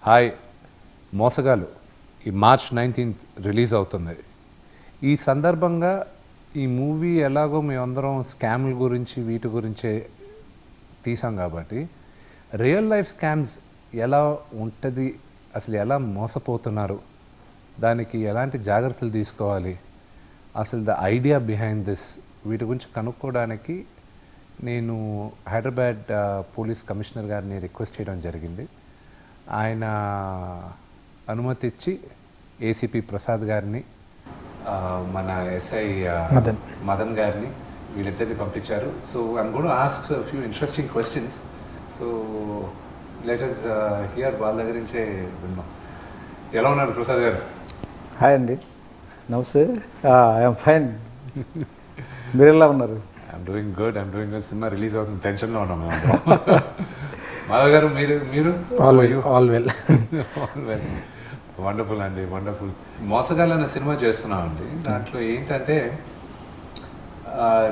Hi మోసగాలు ఈ March 19th release అవుతుంది. ఈ సందర్భంగా ఈ మూవీ ఎలాగో మేమందరం స్కామ్ల గురించి వీటి గురించే తీసాం కాబట్టి రియల్ లైఫ్ స్కామ్స్ ఎలా ఉంటుంది, అసలు ఎలా మోసపోతున్నారు, దానికి ఎలాంటి జాగ్రత్తలు తీసుకోవాలి, అసలు ద ఐడియా బిహైండ్ దిస్ వీటి గురించి కనుక్కోవడానికి నేను హైదరాబాద్ పోలీస్ కమిషనర్ గారిని రిక్వెస్ట్ చేయడం జరిగింది. ఆయన అనుమతి ఇచ్చి ఏసీపీ ప్రసాద్ గారిని మన ఎస్ఐ మదన్ గారిని వీళ్ళిద్దరిని పంపించారు. So I'm going to ask few interesting questions. So let us here వాళ్ళ దగ్గర నుంచే విన్నాం. ఎలా ఉన్నారు ప్రసాద్ గారు? హాయ్ అండి, నమస్తే. I'm fine. మీరు ఎలా ఉన్నారు? I'm doing good. Cinema release అవుతుంది, టెన్షన్లో ఉన్నాం మాధవ్ గారు. మీరు ఆల్ వెల్. వండర్ఫుల్ అండి, వండర్ఫుల్. మోసగాళ్ళు అనే సినిమా చేస్తున్నామండి. దాంట్లో ఏంటంటే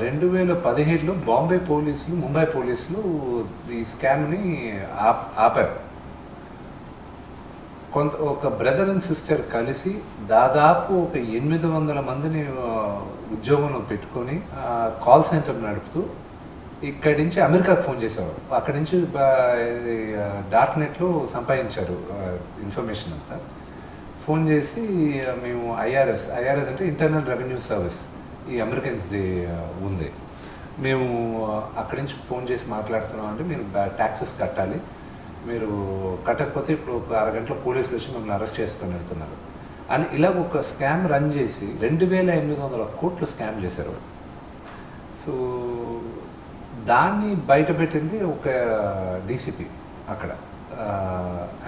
2017లో బాంబే పోలీసులు, ముంబై పోలీసులు ఈ స్కామ్ని ఆపారు. ఒక బ్రదర్ అండ్ సిస్టర్ కలిసి దాదాపు ఒక 800 మందిని ఉద్యోగంలో పెట్టుకొని కాల్ సెంటర్ నడుపుతూ ఇక్కడి నుంచి అమెరికాకు ఫోన్ చేసేవారు. అక్కడి నుంచి డార్క్ నెట్లో సంపాదించారు ఇన్ఫర్మేషన్ అంతా. ఫోన్ చేసి మేము ఐఆర్ఎస్ అంటే ఇంటర్నల్ రెవెన్యూ సర్వీస్, ఈ అమెరికన్స్ది ఉంది, మేము అక్కడి నుంచి ఫోన్ చేసి మాట్లాడుతున్నాం అంటే మీరు ట్యాక్సెస్ కట్టాలి, మీరు కట్టకపోతే ఇప్పుడు ఒక అరగంటలో పోలీసులు వచ్చి మిమ్మల్ని అరెస్ట్ చేసుకొని వెళ్తున్నారు అని ఇలాగ ఒక స్కామ్ రన్ చేసి 2800 కోట్లు స్కామ్ చేశారు. సో దాన్ని బయటపెట్టింది ఒక డీసీపీ అక్కడ,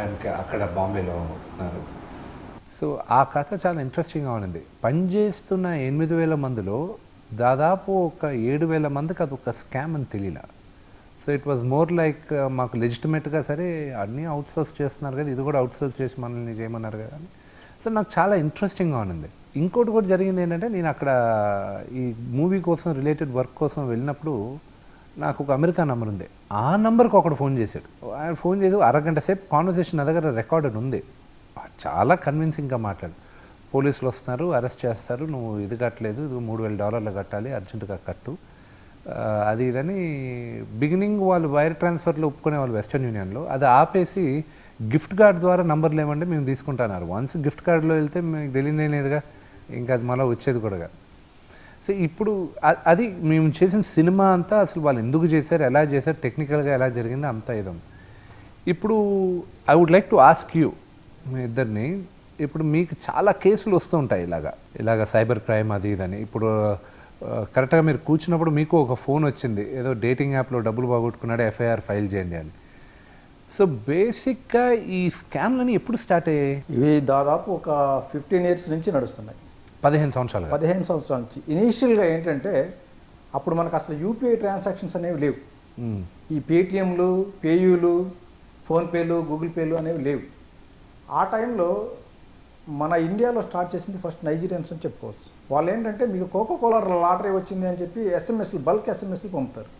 అండ్ అక్కడ బాంబేలో ఉన్నారు. సో ఆ కథ చాలా ఇంట్రెస్టింగ్గా ఉంది. పనిచేస్తున్న 8000 మందిలో దాదాపు ఒక 7000 మందికి అది ఒక స్కామ్ అని తెలియలా. So it was more like మాకు లెజిటిమేట్గా సరే అన్నీ అవుట్సోర్స్ చేస్తున్నారు కదా, ఇది కూడా అవుట్సోర్స్ చేసి మనల్ని చేయమన్నారు కదా అని. సో నాకు చాలా ఇంట్రెస్టింగ్గా ఉంది. ఇంకోటి కూడా జరిగింది ఏంటంటే, నేను అక్కడ ఈ మూవీ కోసం రిలేటెడ్ వర్క్ కోసం వెళ్ళినప్పుడు నాకు ఒక అమెరికా నెంబర్ ఉంది. ఆ నెంబర్కి ఒకడు ఫోన్ చేశాడు. ఆయన ఫోన్ చేసి అరగంట సేపు కాన్వర్సేషన్ నా దగ్గర రికార్డెడ్ ఉంది. చాలా కన్విన్సింగ్గా మాట్లాడు. పోలీసులు వస్తున్నారు, అరెస్ట్ చేస్తారు, నువ్వు ఇది కట్టలేదు, ఇది $3000 కట్టాలి, అర్జెంటుగా కట్టు, అది ఇదని. బిగినింగ్ వాళ్ళు వైర్ ట్రాన్స్ఫర్లో ఒప్పుకునే వాళ్ళు వెస్టర్న్ యూనియన్లో, అది ఆపేసి గిఫ్ట్ కార్డ్ ద్వారా నంబర్లు ఏమంటే మేము తీసుకుంటున్నారు. వన్స్ గిఫ్ట్ కార్డులో వెళ్తే మీకు తెలియదే లేదుగా, ఇంకా అది మళ్ళీ వచ్చేది కూడా. సో ఇప్పుడు అది మేము చేసిన సినిమా అంతా అసలు వాళ్ళు ఎందుకు చేశారు, ఎలా చేశారు, టెక్నికల్గా ఎలా జరిగిందో అంతా ఇదం. ఇప్పుడు I would like to ask you మీ ఇద్దరిని, ఇప్పుడు మీకు చాలా కేసులు వస్తూ ఉంటాయి ఇలాగా సైబర్ క్రైమ్ అది ఇదని. ఇప్పుడు కరెక్ట్గా మీరు కూర్చున్నప్పుడు మీకు ఒక ఫోన్ వచ్చింది, ఏదో డేటింగ్ యాప్లో డబ్బులు బాగొట్టుకున్నాడు, ఎఫ్ఐఆర్ ఫైల్ చేయండి అని. సో బేసిక్గా ఈ స్కామ్లని ఎప్పుడు స్టార్ట్ అయ్యాయి? ఇవి దాదాపు ఒక 15 years నుంచి నడుస్తున్నాయి. 15 సంవత్సరాలు. 15 సంవత్సరాల నుంచి. ఇనీషియల్గా ఏంటంటే అప్పుడు మనకు అసలు యూపీఐ ట్రాన్సాక్షన్స్ అనేవి లేవు. ఈ పేటిఎంలు, పేయూలు, ఫోన్పేలు, గూగుల్ పేలు అనేవి లేవు. ఆ టైంలో మన ఇండియాలో స్టార్ట్ చేసింది ఫస్ట్ నైజీరియన్స్ అని చెప్పుకోవచ్చు. వాళ్ళు ఏంటంటే మీకు కోకోకోలా లాటరీ వచ్చింది అని చెప్పి బల్క్ ఎస్ఎంఎస్లు పంపుతారు.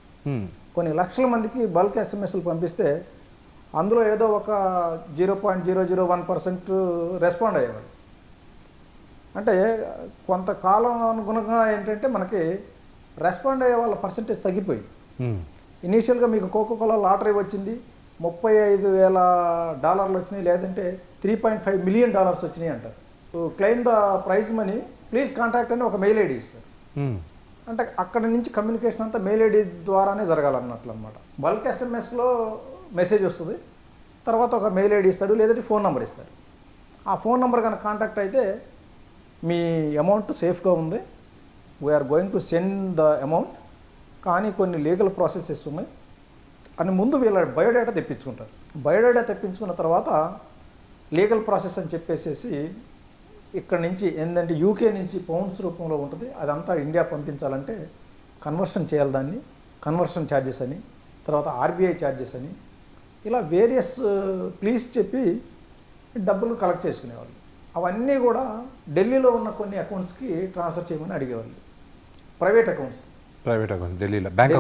కొన్ని లక్షల మందికి బల్క్ ఎస్ఎంఎస్లు పంపిస్తే అందులో ఏదో ఒక 0.001% రెస్పాండ్ అయ్యేవాళ్ళు. అంటే కొంతకాలం అనుగుణంగా ఏంటంటే మనకి రెస్పాండ్ అయ్యే వాళ్ళ పర్సంటేజ్ తగ్గిపోయింది. ఇనీషియల్గా మీకు కోకోకోలా లాటరీ వచ్చింది, $35,000 వచ్చినాయి, లేదంటే $3.5 million వచ్చినాయి అంటారు. Claim the prize money, please contact అని ఒక మెయిల్ ఐడి ఇస్తారు. అంటే అక్కడ నుంచి కమ్యూనికేషన్ అంతా మెయిల్ ఐడి ద్వారానే జరగాలన్నట్లు అనమాట. బల్క్ ఎస్ఎంఎస్లో మెసేజ్ వస్తుంది, తర్వాత ఒక మెయిల్ ఐడి ఇస్తాడు, లేదంటే ఫోన్ నెంబర్ ఇస్తాడు. ఆ ఫోన్ నెంబర్ కనుక కాంటాక్ట్ అయితే మీ అమౌంట్ సేఫ్గా ఉంది, we are going to send the amount, కానీ కొన్ని లీగల్ ప్రాసెసెస్ ఉన్నాయి అని ముందు వీళ్ళ బయోడేటా తెప్పించుకుంటారు. బయోడేటా తెప్పించుకున్న తర్వాత లీగల్ ప్రాసెస్ అని చెప్పేసి ఇక్కడ నుంచి ఏంటంటే యూకే నుంచి పౌండ్స్ రూపంలో ఉంటుంది, అదంతా ఇండియా పంపించాలంటే కన్వర్షన్ చేయాలి. దాన్ని కన్వర్షన్ ఛార్జెస్ అని, తర్వాత ఆర్బీఐ ఛార్జెస్ అని, ఇలా వేరియస్ ప్లీజ్ చెప్పి డబ్బులు కలెక్ట్ చేసుకునేవాళ్ళు. అవన్నీ కూడా ఢిల్లీలో ఉన్న కొన్ని అకౌంట్స్కి ట్రాన్స్ఫర్ చేయమని అడిగేవాళ్ళు. ప్రైవేట్ అకౌంట్స్ ఢిల్లీలో బ్యాంక్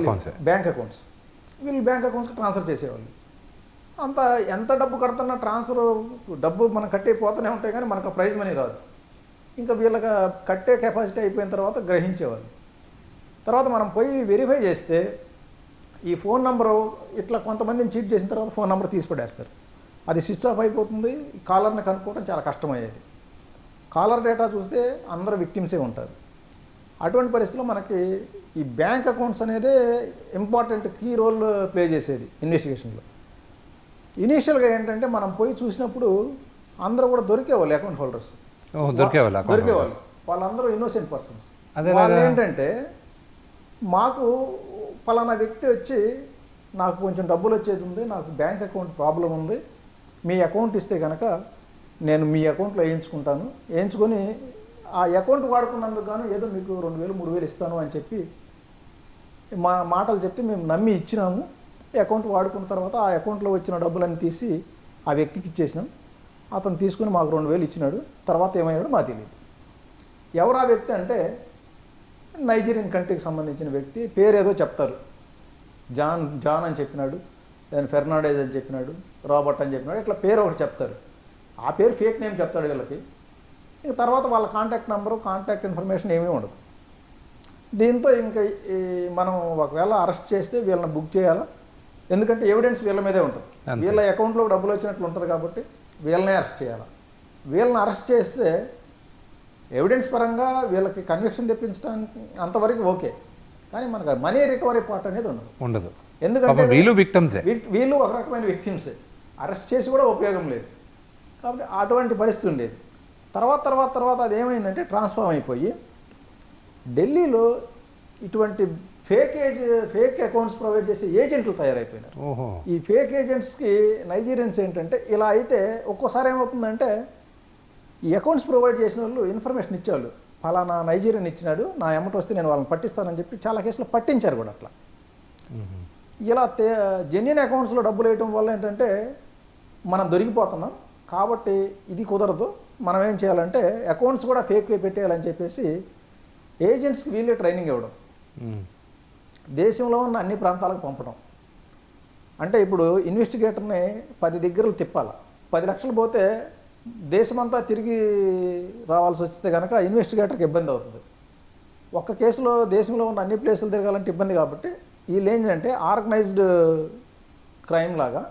అకౌంట్స్ వీళ్ళు బ్యాంక్ అకౌంట్స్కి ట్రాన్స్ఫర్ చేసేవాళ్ళు. అంత ఎంత డబ్బు కడుతున్నా ట్రాన్స్ఫర్ డబ్బు మనం కట్టే పోతూనే ఉంటాయి కానీ మనకు ప్రైజ్ మనీ రాదు. ఇంకా వీళ్ళకి కట్టే కెపాసిటీ అయిపోయిన తర్వాత గ్రహించేవాళ్ళు. తర్వాత మనం పోయి వెరిఫై చేస్తే ఈ ఫోన్ నెంబరు ఇట్లా కొంతమందిని చీట్ చేసిన తర్వాత ఫోన్ నెంబర్ తీసి పడేస్తారు. అది స్విచ్ ఆఫ్ అయిపోతుంది. కాలర్ని కనుక్కోవడం చాలా కష్టమయ్యేది. కాలర్ డేటా చూస్తే అందరూ విక్టిమ్సే ఉంటారు. అటువంటి పరిస్థితుల్లో మనకి ఈ బ్యాంక్ అకౌంట్స్ అనేదే ఇంపార్టెంట్ కీ రోల్ ప్లే చేసేది ఇన్వెస్టిగేషన్లో. ఇనీషియల్గా ఏంటంటే మనం పోయి చూసినప్పుడు అందరూ కూడా దొరికేవాళ్ళు అకౌంట్ హోల్డర్స్, దొరికేవాళ్ళు. వాళ్ళందరూ ఇన్నోసెంట్ పర్సన్స్. వాళ్ళు ఏంటంటే మాకు పలానా వ్యక్తి వచ్చి నాకు కొంచెం డబ్బులు వచ్చేది ఉంది, నాకు బ్యాంక్ అకౌంట్ ప్రాబ్లం ఉంది, మీ అకౌంట్ ఇస్తే కనుక నేను మీ అకౌంట్లో వేయించుకుంటాను, వేయించుకొని ఆ అకౌంట్ వాడుకున్నందుకు గాను ఏదో మీకు 2000 3000 ఇస్తాను అని చెప్పి మా మాటలు చెప్తే మేము నమ్మి ఇచ్చినాము. అకౌంట్ వాడుకున్న తర్వాత ఆ అకౌంట్లో వచ్చిన డబ్బులన్నీ తీసి ఆ వ్యక్తికి ఇచ్చేసినాం. అతను తీసుకుని మాకు 2000 ఇచ్చినాడు. తర్వాత ఏమయ్యాడో మాకు తెలియదు. ఎవరు ఆ వ్యక్తి అంటే నైజీరియన్ కంట్రీకి సంబంధించిన వ్యక్తి. పేరు ఏదో చెప్తారు, జాన్ అని చెప్పినాడు, దాని ఫెర్నాండెజ్ అని చెప్పినాడు, రాబర్ట్ అని చెప్పినాడు, ఇట్లా పేరు ఒకటి చెప్తారు. ఆ పేరు ఫేక్ నేమ్ చెప్తాడు వీళ్ళకి. ఇక తర్వాత వాళ్ళ కాంటాక్ట్ నెంబరు, కాంటాక్ట్ ఇన్ఫర్మేషన్ ఏమీ ఉండదు. దీంతో ఇంకా మనం ఒకవేళ అరెస్ట్ చేస్తే వీళ్ళని బుక్ చేయాలా, ఎందుకంటే ఎవిడెన్స్ వీళ్ళ మీదే ఉంటుంది. వీళ్ళ అకౌంట్లో డబ్బులు వచ్చినట్లు ఉంటుంది కాబట్టి వీళ్ళనే అరెస్ట్ చేయాలి. వీళ్ళని అరెస్ట్ చేస్తే ఎవిడెన్స్ పరంగా వీళ్ళకి కన్విక్షన్ తెప్పించడానికి అంతవరకు ఓకే, కానీ మనకు మనీ రికవరీ పార్ట్ అనేది ఉండదు. ఎందుకంటే వీళ్ళు ఒక రకమైన విక్టిమ్సే, అరెస్ట్ చేసి కూడా ఉపయోగం లేదు. కాబట్టి అటువంటి పరిస్థితి ఉండేది. తర్వాత అది ఏమైందంటే ట్రాన్స్ఫార్మ్ అయిపోయి ఢిల్లీలో ఇటువంటి ఫేక్ అకౌంట్స్ ప్రొవైడ్ చేసే ఏజెంట్లు తయారైపోయినారు. ఈ ఫేక్ ఏజెంట్స్కి నైజీరియన్స్ ఏంటంటే ఇలా అయితే ఒక్కోసారి ఏమవుతుందంటే ఈ అకౌంట్స్ ప్రొవైడ్ చేసిన వాళ్ళు ఇన్ఫర్మేషన్ ఇచ్చేవాళ్ళు, ఫలానా నైజీరియన్ ఇచ్చినాడు, నా ఎమ్మటి వస్తే నేను వాళ్ళని పట్టిస్తానని చెప్పి చాలా కేసులు పట్టించారు కూడా. అట్లా ఇలా జెన్యున్ అకౌంట్స్లో డబ్బులు వేయటం వల్ల ఏంటంటే మనం దొరికిపోతున్నాం. కాబట్టి ఇది కుదరదు, మనం ఏం చేయాలంటే అకౌంట్స్ కూడా ఫేక్ పెట్టేయాలని చెప్పేసి ఏజెంట్స్కి వీళ్ళే ట్రైనింగ్ ఇవ్వడం, దేశంలో ఉన్న అన్ని ప్రాంతాలకు పంపడం. అంటే ఇప్పుడు ఇన్వెస్టిగేటర్ని 10 దగ్గరలు తిప్పాలి. 10 లక్షలు పోతే దేశమంతా తిరిగి రావాల్సి వస్తే కనుక ఇన్వెస్టిగేటర్కి ఇబ్బంది అవుతుంది. ఒక్క కేసులో దేశంలో ఉన్న అన్ని ప్లేసులు తిరగాలంటే ఇబ్బంది. కాబట్టి వీళ్ళు ఏంటంటే ఆర్గనైజ్డ్ క్రైమ్ లాగా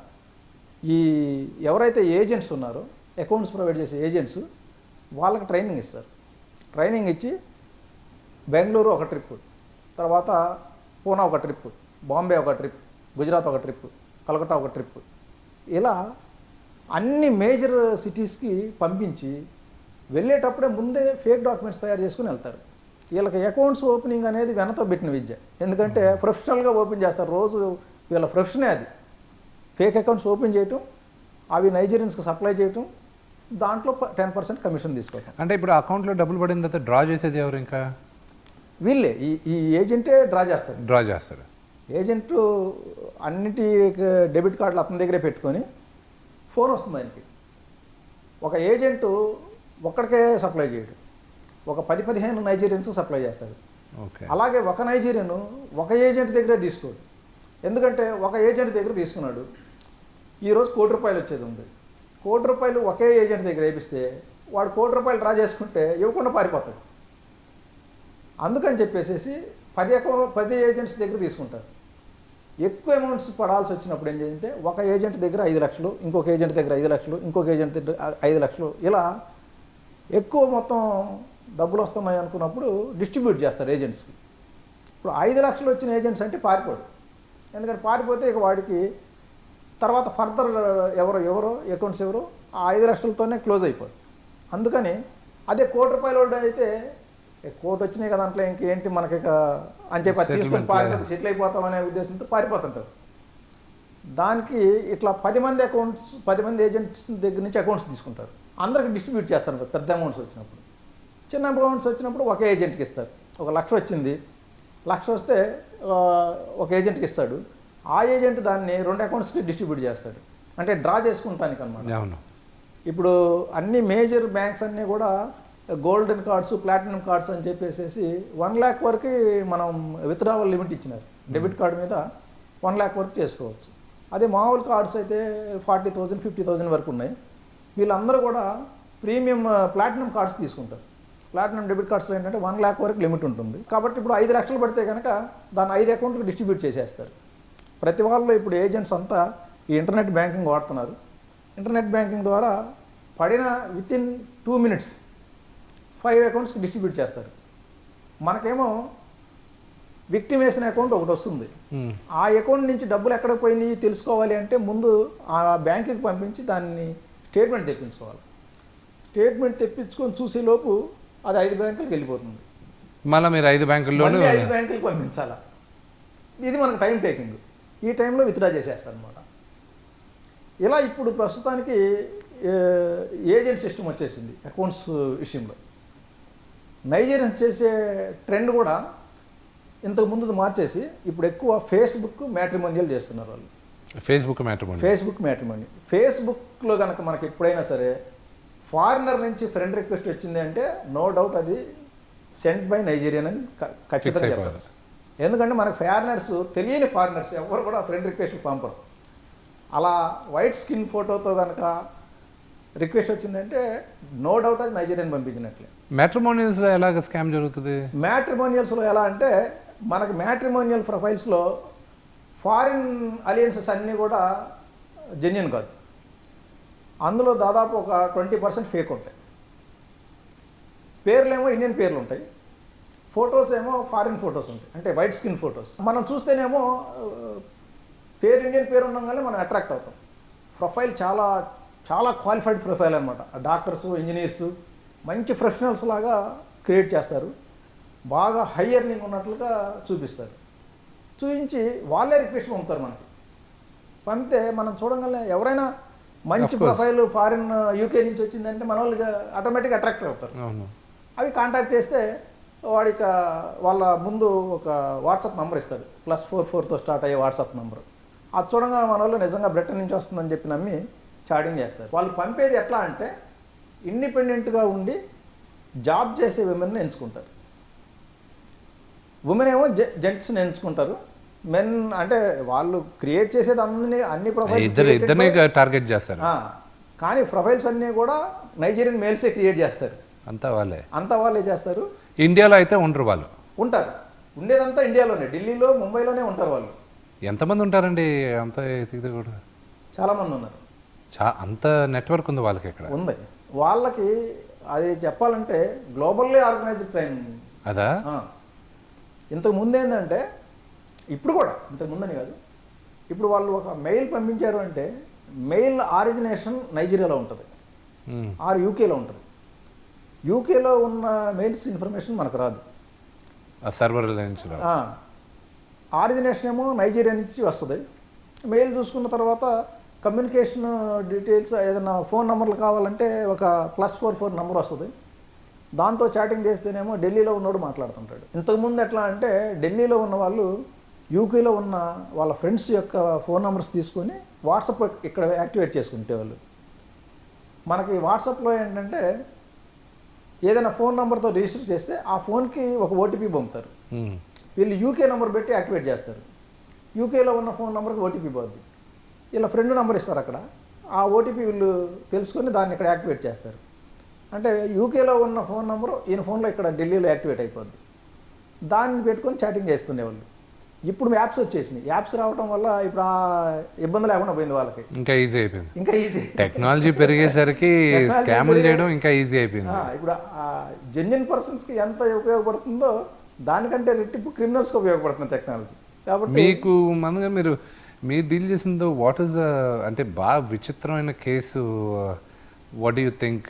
ఈ ఎవరైతే ఏజెంట్స్ ఉన్నారో అకౌంట్స్ ప్రొవైడ్ చేసే ఏజెంట్స్ వాళ్ళకి ట్రైనింగ్ ఇస్తారు. ట్రైనింగ్ ఇచ్చి బెంగళూరు ఒక ట్రిప్, తర్వాత పూనా ఒక ట్రిప్, బాంబే ఒక ట్రిప్, గుజరాత్ ఒక ట్రిప్, కలకత్తా ఒక ట్రిప్, ఇలా అన్ని మేజర్ సిటీస్కి పంపించి వెళ్ళేటప్పుడే ముందే ఫేక్ డాక్యుమెంట్స్ తయారు చేసుకుని వెళ్తారు. వీళ్ళకి అకౌంట్స్ ఓపెనింగ్ అనేది వెనతో పెట్టిన విద్య. ఎందుకంటే ప్రొఫెషనల్గా ఓపెన్ చేస్తారు, రోజు వీళ్ళ ప్రొఫెషనే అది. ఫేక్ అకౌంట్స్ ఓపెన్ చేయటం, అవి నైజీరియన్స్కి సప్లై చేయటం, దాంట్లో 10% కమిషన్ తీసుకోవటం. అంటే ఇప్పుడు అకౌంట్లో డబ్బులు పడిన తర్వాత డ్రా చేసేది ఎవరు? ఇంకా వీళ్ళే, ఈ ఏజెంటే డ్రా చేస్తారు. ఏజెంట్ అన్నిటి డెబిట్ కార్డులు అతని దగ్గరే పెట్టుకొని ఫోన్ వస్తుంది ఆయనకి. ఒక ఏజెంటు ఒక్కడికే సప్లై చేయడు, ఒక 10-15 నైజీరియన్స్ సప్లై చేస్తాడు. అలాగే ఒక నైజీరియన్ ఒక ఏజెంట్ దగ్గరే తీసుకోడు. ఎందుకంటే ఒక ఏజెంట్ దగ్గర తీసుకున్నాడు, ఈరోజు ₹1,00,00,000 వచ్చేది ఉంది, ₹1,00,00,000 ఒకే ఏజెంట్ దగ్గర వేపిస్తే వాడు ₹1,00,00,000 డ్రా చేసుకుంటే ఇవ్వకుండా పారిపోతాడు. అందుకని చెప్పేసి 10 ఏజెంట్స్ దగ్గర తీసుకుంటారు. ఎక్కువ అమౌంట్స్ పడాల్సి వచ్చినప్పుడు ఏం చేయాలంటే ఒక ఏజెంట్ దగ్గర 5 లక్షలు, ఇంకొక ఏజెంట్ దగ్గర 5 లక్షలు, ఇంకొక ఏజెంట్ దగ్గర 5 లక్షలు, ఇలా ఎక్కువ మొత్తం డబ్బులు వస్తున్నాయి అనుకున్నప్పుడు డిస్ట్రిబ్యూట్ చేస్తారు ఏజెంట్స్కి. ఇప్పుడు 5 లక్షలు వచ్చిన ఏజెంట్స్ అంటే పారిపోడు. ఎందుకంటే పారిపోతే ఇక వాడికి తర్వాత ఫర్దర్ ఎవరో అకౌంట్స్ ఎవరో ఆ 5 లక్షలతోనే క్లోజ్ అయిపోదు. అందుకని అదే ₹1,00,00,000 అయితే కోర్టు వచ్చినాయి కదా దాంట్లో ఇంకేంటి మనకి అని చెప్పి అది తీసుకొని పారిపోతే సెటిల్ అయిపోతామనే ఉద్దేశంతో పారిపోతుంటారు. దానికి ఇట్లా 10 మంది ఏజెంట్స్ దగ్గర నుంచి అకౌంట్స్ తీసుకుంటారు. అందరికి డిస్ట్రిబ్యూట్ చేస్తారు. పెద్ద అమౌంట్స్ వచ్చినప్పుడు, చిన్న అమౌంట్స్ వచ్చినప్పుడు ఒక ఏజెంట్కి ఇస్తారు. 1,00,000 వచ్చింది, 1,00,000 వస్తే ఒక ఏజెంట్కి ఇస్తాడు. ఆ ఏజెంట్ దాన్ని 2 అకౌంట్స్కి డిస్ట్రిబ్యూట్ చేస్తాడు. అంటే డ్రా చేసుకుంటానికి అనమాట. ఇప్పుడు అన్ని మేజర్ బ్యాంక్స్ అన్నీ కూడా గోల్డెన్ కార్డ్స్, ప్లాటినం కార్డ్స్ అని చెప్పేసి 1 lakh వరకు మనం విత్డ్రావల్ లిమిట్ ఇచ్చినారు. డెబిట్ కార్డు మీద 1 lakh వరకు చేసుకోవచ్చు. అదే మామూలు కార్డ్స్ అయితే 40,000 50,000 వరకు ఉన్నాయి. వీళ్ళందరూ కూడా ప్రీమియం ప్లాటినం కార్డ్స్ తీసుకుంటారు. ప్లాటినం డెబిట్ కార్డ్స్లో ఏంటంటే 1 lakh వరకు లిమిట్ ఉంటుంది. కాబట్టి ఇప్పుడు 5 లక్షలు పడితే కనుక దాన్ని 5 అకౌంట్కి డిస్ట్రిబ్యూట్ చేసేస్తారు. ప్రతి వాళ్ళు ఇప్పుడు ఏజెంట్స్ అంతా ఈ ఇంటర్నెట్ బ్యాంకింగ్ వాడుతున్నారు. ఇంటర్నెట్ బ్యాంకింగ్ ద్వారా పడిన వితిన్ 2 minutes 5 అకౌంట్స్కి డిస్ట్రిబ్యూట్ చేస్తారు. మనకేమో విక్టిమ్ వేసిన అకౌంట్ ఒకటి వస్తుంది. ఆ అకౌంట్ నుంచి డబ్బులు ఎక్కడ పోయినాయి తెలుసుకోవాలి అంటే ముందు ఆ బ్యాంకుకి పంపించి దాన్ని స్టేట్మెంట్ తెప్పించుకోవాలి. స్టేట్మెంట్ తెప్పించుకొని చూసేలోపు అది 5 బ్యాంకులకు వెళ్ళిపోతుంది. మళ్ళీ మీరు 5 బ్యాంకుల్లో 5 బ్యాంకులకు పంపించాలా. ఇది మనకు టైం టేకింగ్. ఈ టైంలో విత్డ్రా చేసేస్తారు అనమాట. ఇలా ఇప్పుడు ప్రస్తుతానికి ఏజెంట్ సిస్టమ్ వచ్చేసింది అకౌంట్స్ విషయంలో. నైజీరియన్స్ చేసే ట్రెండ్ కూడా ఇంతకు ముందు మార్చేసి ఇప్పుడు ఎక్కువ ఫేస్బుక్ మ్యాట్రిమోనియల్ చేస్తున్నారు వాళ్ళు. Facebook matrimony. ఫేస్బుక్లో కనుక మనకి ఎప్పుడైనా సరే ఫారినర్ నుంచి ఫ్రెండ్ రిక్వెస్ట్ వచ్చింది అంటే నో డౌట్ అది సెంట్ బై నైజీరియన్ అని ఖచ్చితంగా చెప్పాలి. ఎందుకంటే మనకు ఫారినర్స్, తెలియని ఫారినర్స్ ఎవరు కూడా ఫ్రెండ్ రిక్వెస్ట్లు పంపరు. అలా వైట్ స్కిన్ ఫోటోతో కనుక రిక్వెస్ట్ వచ్చిందంటే నో డౌట్ అది నైజీరియన్ పంపించినట్లే. మ్యాట్రిమోనియల్స్లో ఎలాగ స్కామ్ జరుగుతుంది? మ్యాట్రిమోనియల్స్లో ఎలా అంటే మనకి మ్యాట్రిమోనియల్ ప్రొఫైల్స్లో ఫారిన్ అలయన్సెస్ అన్నీ కూడా జెన్యున్ కాదు. అందులో దాదాపు ఒక 20% ఫేక్ ఉంటాయి. పేర్లేమో ఇండియన్ పేర్లు ఉంటాయి, ఫొటోస్ ఏమో ఫారిన్ ఫొటోస్ ఉంటాయి, అంటే వైట్ స్కిన్ ఫొటోస్. మనం చూస్తేనేమో పేరు ఇండియన్ పేరు ఉండగానే మనం అట్రాక్ట్ అవుతాం. ప్రొఫైల్ చాలా చాలా క్వాలిఫైడ్ ప్రొఫైల్ అనమాట. డాక్టర్స్, ఇంజనీర్స్, మంచి ప్రొఫెషనల్స్ లాగా క్రియేట్ చేస్తారు. బాగా హై ఎర్నింగ్ ఉన్నట్లుగా చూపిస్తారు. చూపించి వాళ్ళే రిక్వెస్ట్ పంపుతారు మనకి. పంపితే మనం చూడగానే ఎవరైనా మంచి ప్రొఫైల్ ఫారిన్ యూకే నుంచి వచ్చిందంటే మన వాళ్ళు ఆటోమేటిక్గా అట్రాక్ట్ అవుతారు. అవి కాంటాక్ట్ చేస్తే వాడికి వాళ్ళ ముందు ఒక వాట్సాప్ నెంబర్ ఇస్తాడు, +44తో స్టార్ట్ అయ్యే వాట్సాప్ నెంబర్. అది చూడంగా మన వాళ్ళు నిజంగా బ్రిటన్ నుంచి వస్తుందని చెప్పి నమ్మి చాటింగ్ చేస్తారు. వాళ్ళు పంపేది ఎట్లా అంటే ఇండిపెండెంట్గా ఉండి జాబ్ చేసే విమెన్ని ఎంచుకుంటారు. ఉమెన్ ఏమో జెంట్స్ని ఎంచుకుంటారు. మెన్ అంటే వాళ్ళు క్రియేట్ చేసేది అన్ని ప్రొఫైల్స్ టార్గెట్ చేస్తారు. కానీ ప్రొఫైల్స్ అన్నీ కూడా నైజీరియన్ మేల్సే క్రియేట్ చేస్తారు. అంతా వాళ్ళే చేస్తారు. ఇండియాలో అయితే ఉండరు, వాళ్ళు ఉంటారు. ఉండేదంతా ఇండియాలోనే, ఢిల్లీలో, ముంబైలోనే ఉంటారు వాళ్ళు. ఎంతమంది ఉంటారండి? అంత కూడా చాలా మంది ఉన్నారు. అంత నెట్వర్క్ ఉంది వాళ్ళకి, ఇక్కడ ఉంది వాళ్ళకి. అది చెప్పాలంటే గ్లోబల్లీ ఆర్గనైజ్డ్ క్రైమ్ అదా. ఇంతకు ముందు ఏంటంటే, ఇప్పుడు కూడా ఇంతకు ముందని కాదు, ఇప్పుడు వాళ్ళు ఒక మెయిల్ పంపించారు అంటే మెయిల్ ఆరిజినేషన్ నైజీరియాలో ఉంటుంది, ఆర్ యూకేలో ఉంటుంది. యూకేలో ఉన్న మెయిల్స్ ఇన్ఫర్మేషన్ మనకు రాదు, సర్వర్ ఆరిజినేషన్ ఏమో నైజీరియా నుంచి వస్తుంది. మెయిల్ చూసుకున్న తర్వాత కమ్యూనికేషన్ డీటెయిల్స్, ఏదైనా ఫోన్ నెంబర్లు కావాలంటే ఒక +44 నెంబర్ వస్తుంది. దాంతో చాటింగ్ చేస్తేనేమో ఢిల్లీలో ఉన్నోడు మాట్లాడుతుంటాడు. ఇంతకుముందు ఎట్లా అంటే ఢిల్లీలో ఉన్న వాళ్ళు యూకేలో ఉన్న వాళ్ళ ఫ్రెండ్స్ యొక్క ఫోన్ నెంబర్స్ తీసుకొని వాట్సాప్ ఇక్కడ యాక్టివేట్ చేసుకుంటేవాళ్ళు. మనకి వాట్సాప్లో ఏంటంటే ఏదైనా ఫోన్ నెంబర్తో రిజిస్టర్ చేస్తే ఆ ఫోన్కి ఒక ఓటీపీ పంపుతారు. వీళ్ళు యూకే నెంబర్ పెట్టి యాక్టివేట్ చేస్తారు. యూకేలో ఉన్న ఫోన్ నెంబర్కి ఓటీపీ పోద్ది. వీళ్ళ ఫ్రెండ్ నెంబర్ ఇస్తారు అక్కడ, ఆ ఓటీపీ వీళ్ళు తెలుసుకొని దాన్ని ఇక్కడ యాక్టివేట్ చేస్తారు. అంటే యూకేలో ఉన్న ఫోన్ నెంబరు ఈయన ఫోన్లో ఇక్కడ ఢిల్లీలో యాక్టివేట్ అయిపోద్ది. దాన్ని పెట్టుకొని చాటింగ్ చేస్తుండేవాళ్ళు. ఇప్పుడు యాప్స్ వచ్చేసినాయి. యాప్స్ రావడం వల్ల ఇప్పుడు ఆ ఇబ్బంది లేకుండా పోయింది వాళ్ళకి. ఇంకా ఈజీ అయిపోయింది. ఇంకా ఈజీ టెక్నాలజీ పెరిగేసరికి స్కామ్లు చేయడం ఇంకా ఈజీ అయిపోయింది. ఇప్పుడు జెన్యున్ పర్సన్స్కి ఎంత ఉపయోగపడుతుందో దానికంటే రెట్టింపు క్రిమినల్స్కి ఉపయోగపడుతుంది టెక్నాలజీ. కాబట్టి మీకు మనగా మీరు డీల్ చేసిందో వాట్ ఈస్ అంటే బాగా విచిత్రమైన case, what do you think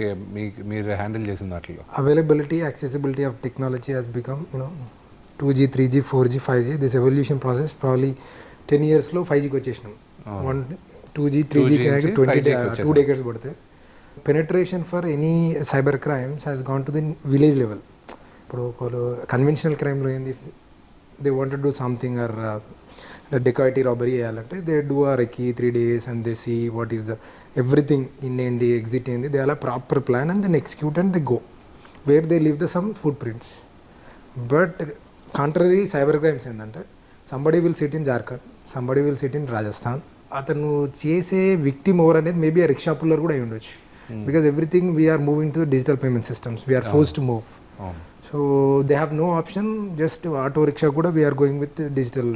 మీరు హ్యాండిల్ చేసిన దాంట్లో? Availability, accessibility of technology has become 2G, 3G, 4G, 5G. This evolution process probably 10 yearsలో 5Gకి వచ్చేసినాం. 2G, 3G 2 decades పడితే penetration for any cyber crimes has gone to the village level. ఇప్పుడు ఒకరు conventional క్రైమ్లో ఏంది, they want to do something or dacoity robbery చేయాలంటే they do a recce 3 days and they see what is the everything in ఏంటి, exit ఏంది, they అలా proper plan and then execute and they go where they leave the some foot prints. But contrary cyber crimes ఏంటంటే somebody will sit in Jharkhand, somebody will sit in Rajasthan, అతను చేసే victim over అనేది maybe ఆ rickshaw puller కూడా అయి ఉండొచ్చు. Because everything we are moving to digital payment systems, we are force to move. So they have no option, just auto rickshaw కూడా we are going with digital.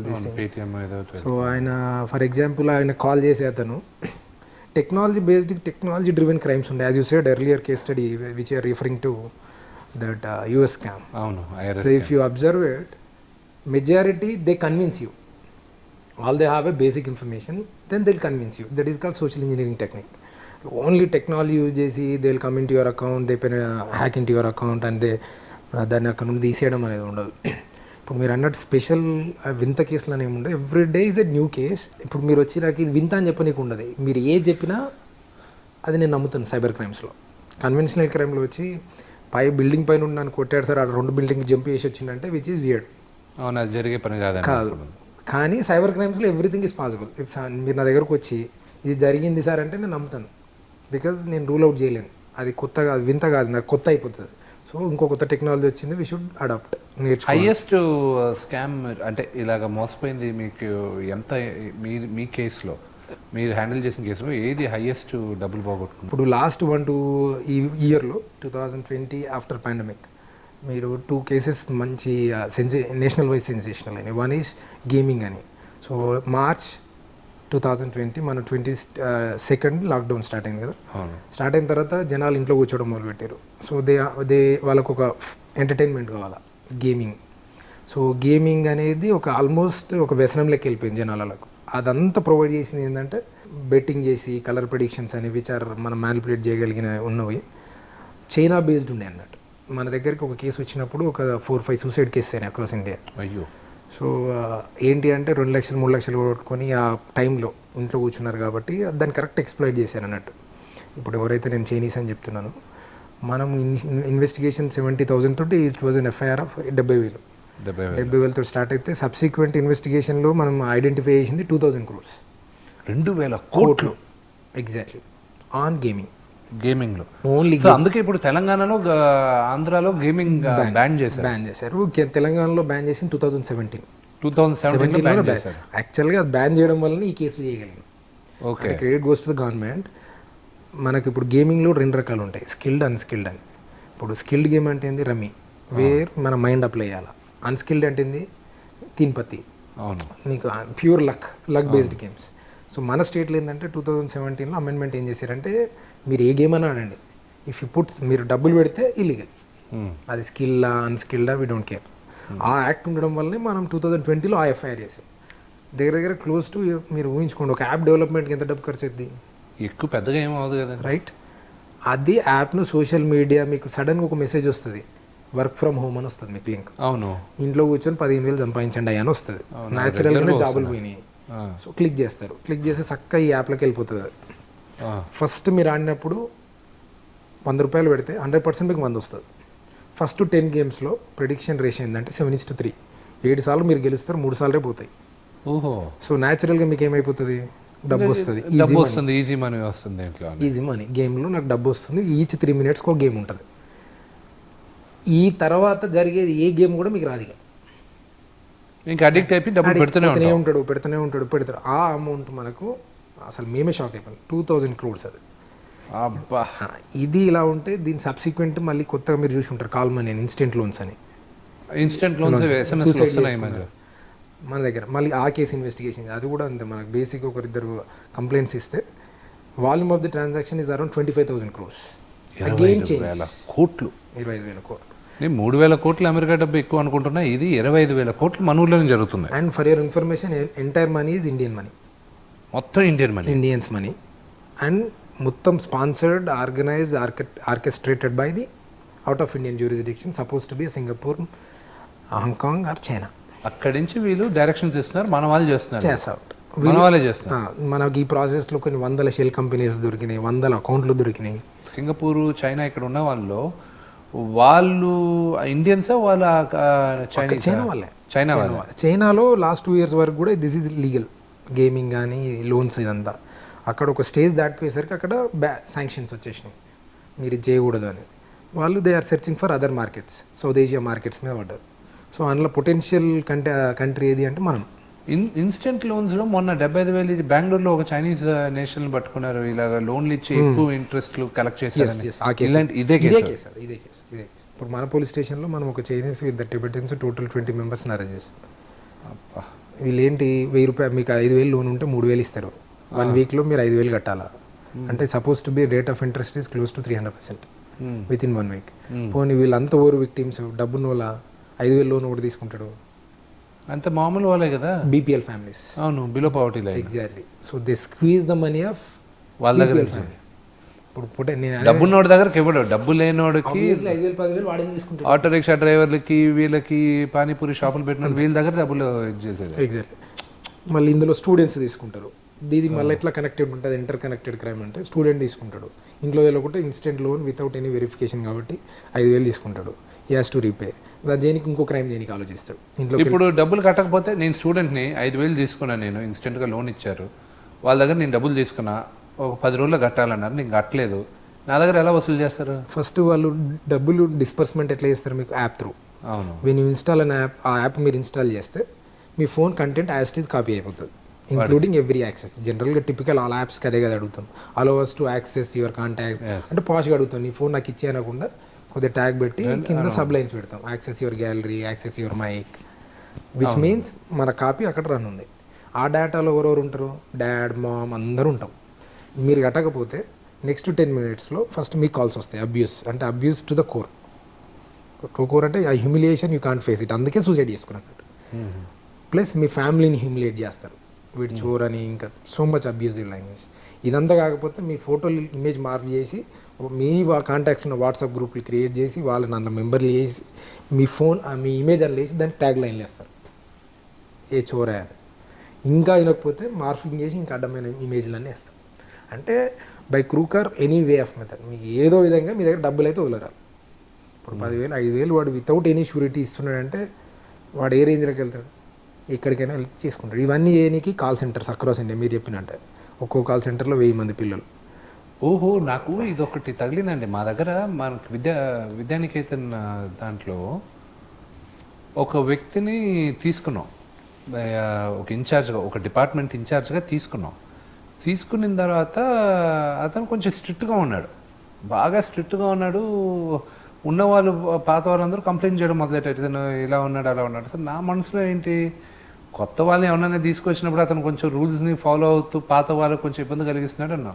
So ఆయన for example ఆయన call చేసే అతను technology driven crimes ఉండే, as you said earlier case study which are referring to that US scam. So if you observe it, majority they convince you, all they have a basic information, then they'll convince you. That is called social engineering technique. Only technology use చేసి they'll come into your account, they hack into your account and they దాన్ని అక్కడ నుండి తీసేయడం అనేది ఉండదు. ఇప్పుడు మీరు అన్నట్టు స్పెషల్ వింత కేసులు అనేవి ఉండవు, every day is a new case. ఇప్పుడు మీరు వచ్చి నాకు ఇది వింత అని చెప్పనీకు ఉండదు, మీరు ఏది చెప్పినా అది నేను నమ్ముతాను. సైబర్ క్రైమ్స్లో, కన్వెన్షనల్ క్రైమ్లో వచ్చి బిల్డింగ్ పైన ఉన్న నన్ను కొట్టాడు సార్, ఆ 2 బిల్డింగ్ జంప్ చేసి వచ్చిందంటే విచ్ ఈస్ వియర్డ్. అవును, అది జరిగే పని కాదు. కానీ సైబర్ క్రైమ్స్లో ఎవ్రీథింగ్ ఈజ్ పాసిబుల్. మీరు నా దగ్గరకు వచ్చి ఇది జరిగింది సార్ అంటే నేను నమ్ముతాను, బికాజ్ నేను రూల్ అవుట్ చేయలేను. అది కొత్త కాదు, వింత కాదు, నాకు కొత్త అయిపోతుంది. సో ఇంకో కొత్త టెక్నాలజీ వచ్చింది, వీ షుడ్ అడాప్ట్, నేర్చుకో. హైయెస్ట్ స్కామ్ అంటే ఇలాగ మోసపోయింది మీకు ఎంత, మీ కేసులో మీరు హ్యాండిల్ చేసిన కేసులో ఏది హైయెస్ట్ డబ్బులు పోగొట్టుకుంటారు? ఇప్పుడు లాస్ట్ 1-2 ఇయర్లో 2020 ఆఫ్టర్ పాండమిక్ మీరు 2 కేసెస్ మంచి నేషనల్ వైజ్ సెన్సేషనల్ అయినాయి. వన్ ఈజ్ గేమింగ్ అని. సో మార్చ్ 2020 మన 22nd లాక్డౌన్ స్టార్ట్ అయింది కదా. స్టార్ట్ అయిన తర్వాత జనాలు ఇంట్లో కూర్చోవడం మొదలుపెట్టారు. సో దే వాళ్ళకు ఒక ఎంటర్టైన్మెంట్ కావాలా, గేమింగ్. సో గేమింగ్ అనేది ఒక ఆల్మోస్ట్ ఒక వ్యసనంలోకి వెళ్ళిపోయింది జనాలకు. అదంతా ప్రొవైడ్ చేసింది ఏంటంటే బెట్టింగ్ చేసి కలర్ ప్రెడిక్షన్స్ అనేవి విచ్ ఆర్ మనం మ్యానిపులేట్ చేయగలిగిన ఉన్నవి చైనా బేస్డ్ ఉండే అన్నట్టు. మన దగ్గరికి ఒక కేసు వచ్చినప్పుడు ఒక 4-5 సూసైడ్ కేసెస్ అయినాయి అక్రాస్ ఇండియా. అయ్యో. సో ఏంటి అంటే 2 లక్షలు 3 లక్షలు కొట్టుకొని ఆ టైంలో ఇంట్లో కూర్చున్నారు కాబట్టి దాన్ని కరెక్ట్ ఎక్స్ప్లాయిట్ చేశారు అన్నట్టు. ఇప్పుడు ఎవరైతే నేను చైనీస్ అని చెప్తున్నాను, మనం ఇన్వెస్టిగేషన్ 70,000 తోటి it was an FIR of 70,000 start అయితే సబ్సిక్వెంట్ ఇన్వెస్టిగేషన్లో మనం ఐడెంటిఫై చేసింది 2,000 crores. 2,000 కోట్లు ఎగ్జాక్ట్లీ ఆన్ గేమింగ్లో ఓన్లీ. అందుకే ఇప్పుడు తెలంగాణలో ఆంధ్రాలో గేమింగ్ బ్యాన్ చేశారు. తెలంగాణలో బ్యాన్ చేసి 2017 చేశారు. యాక్చువల్గా అది బ్యాన్ చేయడం వల్ల ఈ కేసులు చేయగలిగింది. Okay, credit goes to the government. మనకి ఇప్పుడు గేమింగ్లో 2 రకాలు ఉంటాయి, స్కిల్డ్, అన్స్కిల్డ్ అని. ఇప్పుడు స్కిల్డ్ గేమ్ అంటే ఏంది, రమ్మీ, వేర్ మన మైండ్ అప్లై చేయాలి. అన్స్కిల్డ్ అంటే ఏంది, తీన్పత్తి, అవును, నీకు pure luck based games. So మన స్టేట్లో ఏంటంటే 2017లో అమెండ్మెంట్ ఏం చేశారంటే మీరు ఏ గేమ్ అని ఆడండి, ఇఫ్ యూ పుట్, మీరు డబ్బులు పెడితే ఇల్లీగల్. అది స్కిల్లా అన్స్కిల్డా వీ డోంట్ కేర్. ఆ యాక్ట్ ఉండడం వల్లనే మనం 2020లో ఆ ఎఫ్ఐఆర్ చేసాం. దగ్గర క్లోజ్ టు, మీరు ఊహించుకోండి, ఒక యాప్ డెవలప్మెంట్కి ఎంత డబ్బు ఖర్చు అవుతుంది, ఎక్కువ పెద్దగా ఏం అవ్వదు కదా, రైట్? అది యాప్ను సోషల్ మీడియా, మీకు సడన్గా ఒక మెసేజ్ వస్తుంది, వర్క్ ఫ్రమ్ హోమ్ అని వస్తుంది మీకు లింక్. అవును, ఇంట్లో కూర్చొని 15,000 సంపాదించండి అని వస్తుంది. న్యాచురల్గానే జాబులు పోయినాయి. సో క్లిక్ చేస్తారు, క్లిక్ చేస్తే చక్కగా ఈ యాప్లోకి వెళ్ళిపోతుంది. అది ఫస్ట్ మీరు ఆడినప్పుడు 100 రూపాయలు పెడితే 100% మీకు 100 వస్తుంది. ఫస్ట్ 10 గేమ్స్లో ప్రెడిక్షన్ రేషియో ఏంటంటే 7:3. 7 సార్లు మీరు గెలుస్తారు, 3 సార్లే పోతాయి. ఓహో. సో న్యాచురల్గా మీకు ఏమైపోతుంది, డబ్బు వస్తుంది, ఈజీ మనీ వస్తుంది. ఈజీ మనీ గేమ్లో నాకు డబ్బు వస్తుంది. ఈచ్ 3 minutesకి ఒక గేమ్ ఉంటుంది. ఈ తర్వాత జరిగేది ఏ గేమ్ కూడా మీకు రాదు. ఇంకా అడిక్ట్ అయిపోయి డబ్బులు పెడుతూనే ఉంటాడు. ఆ అమౌంట్ మనకు అసలు మేమే షాక్ అయిపోయాం, 2,000 crores అది. అబ్బా. ఇది ఇలా ఉంటే దీని సబ్సిక్వెంట్ మళ్ళీ కొత్తగా మీరు చూసి ఉంటారు, కాల్ మనీ అని, ఇన్స్టెంట్ లోన్స్ అని. మన దగ్గర మళ్ళీ ఆ కేసు ఇన్వెస్టిగేషన్, అది కూడా అంతే. మనకు బేసిక్ 1-2 కంప్లైంట్స్ ఇస్తే volume of the transaction is around 25,000 crores. 25,000 కోట్లు. 25,000 కోట్లు. నేను 3,000 కోట్లు అమెరికా డబ్బు ఎక్కువ అనుకుంటున్నా, ఇది 25,000 కోట్లు మన ఊర్లోనే జరుగుతుంది. And for your information, entire money is Indian money, మొత్తం ఇండియన్స్ మనీ. అండ్ మొత్తం sponsored, organised, orchestrated by the out of Indian jurisdiction, suppose to be Singapore, Hong Kong are China. అక్కడి నుంచి వీళ్ళు డైరెక్షన్స్ ఇస్తున్నారు, మన వాళ్ళు చేస్తున్నారు. మనకి ఈ ప్రాసెస్లో కొన్ని 100 షెల్ కంపెనీస్ దొరికినాయి, 100 అకౌంట్లు దొరికినాయి. సింగపూర్, చైనా ఇక్కడ ఉన్న వాళ్ళు ఇండియన్సా, వాళ్ళ చైనాలో లాస్ట్ 2 years వరకు కూడా దిస్ ఈజ్ లీగల్, గేమింగ్ కానీ లోన్స్ ఇదంతా. అక్కడ ఒక స్టేజ్ దాటిపోయేసరికి అక్కడ శాంక్షన్స్ వచ్చేసినాయి, మీరు ఇది చేయకూడదు అని. వాళ్ళు they are searching for other markets, South Asia markets మీద పడ్డారు. సో అందులో పొటెన్షియల్ కంట్రీ ఏది అంటే మనం. ఇన్స్టెంట్ లోన్స్ లో మొన్న 75,000 ఇది బెంగళూరులో ఒక చైనీస్ నేషనల్ పట్టుకున్నారు, ఇలాగ లోన్లు ఇచ్చి ఎక్కువ ఇంట్రెస్ట్లు కలెక్ట్ చేశారు. ఇదే కేసు. ఇప్పుడు మన పోలీస్ స్టేషన్లో మనం ఒక Chinese with the Tibetans total 20 మెంబర్స్ని అరెస్ట్ చేసాం. వీళ్ళు ఏంటి 1,000 రూపాయలు మీకు 5,000 లోన్ ఉంటే 3,000 ఇస్తారు. 1 వీక్లో మీరు 5,000 కట్టాలా అంటే suppose to be rate of interest is close to 300% with in 1 week. పోనీ వీళ్ళంతా ఓవర్ విక్టిమ్స్ డబ్బున్న వాళ్ళ 5,000 లోన్ ఒకటి తీసుకుంటాడు. అంత మామూలు వాళ్ళే కదా, బీపీఎల్ ఫ్యామిలీస్. అవును, below poverty line. Exactly. So they squeeze the money of వాళ్ళ దగ్గర నుంచి. ఇప్పుడు నేను డబ్బున్నోడి దగ్గరకి ఇవ్వడు, డబ్బు లేనోడికి 5,000 10,000 వాడిని తీసుకుంటాడు. ఆటో రిక్షా డ్రైవర్లకి, వీళ్ళకి పానీపూరి షాపులు పెట్టిన వీళ్ళ దగ్గర డబ్బులు చేసేది. ఎగ్జాక్ట్లీ. మళ్ళీ ఇందులో స్టూడెంట్స్ తీసుకుంటారు. ఇది మళ్ళీ ఎట్లా కనెక్టెడ్ ఉంటుంది, ఇంటర్ కనెక్టెడ్ క్రైమ్ అంటే స్టూడెంట్ తీసుకుంటాడు, ఇంట్లో వెళ్ళకుంటే instant loan without any verification కాబట్టి 5,000 తీసుకుంటాడు, ఈ హ్యాస్ టు రీపే. దేనికి ఇంకో క్రైమ్ దేనికి ఆలోచిస్తాడు. ఇంట్లో ఇప్పుడు డబ్బులు కట్టకపోతే, నేను స్టూడెంట్ని 5,000 తీసుకున్నాను, నేను ఇన్స్టెంట్గా లోన్ ఇచ్చారు, వాళ్ళ దగ్గర నేను డబ్బులు తీసుకున్నా, ఒక 10 రోజుల్లో కట్టాలన్నారు, నేను కట్టలేదు, నా దగ్గర ఎలా వసూలు చేస్తారు? ఫస్ట్ వాళ్ళు డబ్బులు డిస్పర్స్మెంట్ ఎట్లా చేస్తారు మీకు? App through. అవును. When you install an app, ఆ యాప్ మీరు ఇన్స్టాల్ చేస్తే మీ phone content as it is copy అయిపోతుంది, ఇంక్లూడింగ్ ఎవ్రీ యాక్సెస్. జనరల్గా టిపికల్ ఆల్ యాప్స్కి అదే కదా అడుగుతాం, allow us to access your contacts అంటే పాష్గా అడుగుతాం. నీ ఫోన్ నాకు ఇచ్చే అనకుండా కొద్దిగా ట్యాగ్ పెట్టి కింద సబ్ లైన్స్ పెడతాం, access your gallery, access your mic, which means మన కాపీ అక్కడ రన్ ఉంది. ఆ డేటాలో ఎవరెవరు ఉంటారు, డాడ్, మామ్ అందరూ ఉంటాం. మీరు కట్టకపోతే నెక్స్ట్ 10 minutesలో ఫస్ట్ మీకు కాల్స్ వస్తాయి, అబ్యూస్ అంటే abuse to the core. Core అంటే ఆ humiliation you can't face it, అందుకే సూసైడ్ చేసుకున్నట్టు. ప్లస్ మీ ఫ్యామిలీని హ్యూమిలియేట్ చేస్తారు, వీడు చోర్ అని, ఇంకా సో మచ్ అబ్యూజివ్ లాంగ్వేజ్. ఇదంతా కాకపోతే మీ ఫోటోలు ఇమేజ్ మార్క్ చేసి మీ కాంటాక్ట్స్ ఉన్న వాట్సాప్ గ్రూప్లు క్రియేట్ చేసి వాళ్ళని అందులో మెంబర్లు చేసి మీ ఫోన్ మీ ఇమేజ్ అని వేసి దాన్ని ట్యాగ్ లైన్లు వేస్తారు, ఏ చోరా అని. ఇంకా వినకపోతే మార్ఫింగ్ చేసి ఇంకా అడ్డమైన ఇమేజ్లన్నీ వేస్తారు. అంటే by crook or any way of method మీకు ఏదో విధంగా మీ దగ్గర డబ్బులు అయితే వదలరాలి. ఇప్పుడు 10,000 5,000 వాడు వితౌట్ ఎనీ షూరిటీ ఇస్తున్నాడంటే వాడు ఏ రేంజ్లోకి వెళ్తాడు, ఎక్కడికైనా వెళ్ళి చేసుకుంటాడు. ఇవన్నీ చేయడానికి కాల్ సెంటర్స్ అక్రాస్ ఇండియా మీరు చెప్పినట్టే ఒక్కో కాల్ సెంటర్లో 1000 మంది పిల్లలు. ఓహో, నాకు ఇదొకటి తగిలిందండి. మా దగ్గర మనకి విద్యానికేతన్ దాంట్లో ఒక వ్యక్తిని తీసుకున్నాం, ఒక ఇన్ఛార్జ్గా, ఒక డిపార్ట్మెంట్ ఇన్ఛార్జ్గా తీసుకున్నాం. తీసుకున్న తర్వాత అతను కొంచెం స్ట్రిక్ట్గా ఉన్నాడు, బాగా స్ట్రిక్ట్గా ఉన్నాడు. ఉన్నవాళ్ళు పాత వాళ్ళందరూ కంప్లైంట్ చేయడం మొదలెట్టారు, ఇతను ఇలా ఉన్నాడు అలా ఉన్నాడు. సార్ నా మనసులో ఏంటి, కొత్త వాళ్ళని ఎవరైనా తీసుకొచ్చినప్పుడు అతను కొంచెం రూల్స్ని ఫాలో అవుతూ పాత వాళ్ళకి కొంచెం ఇబ్బంది కలిగిస్తున్నాడు అన్నా.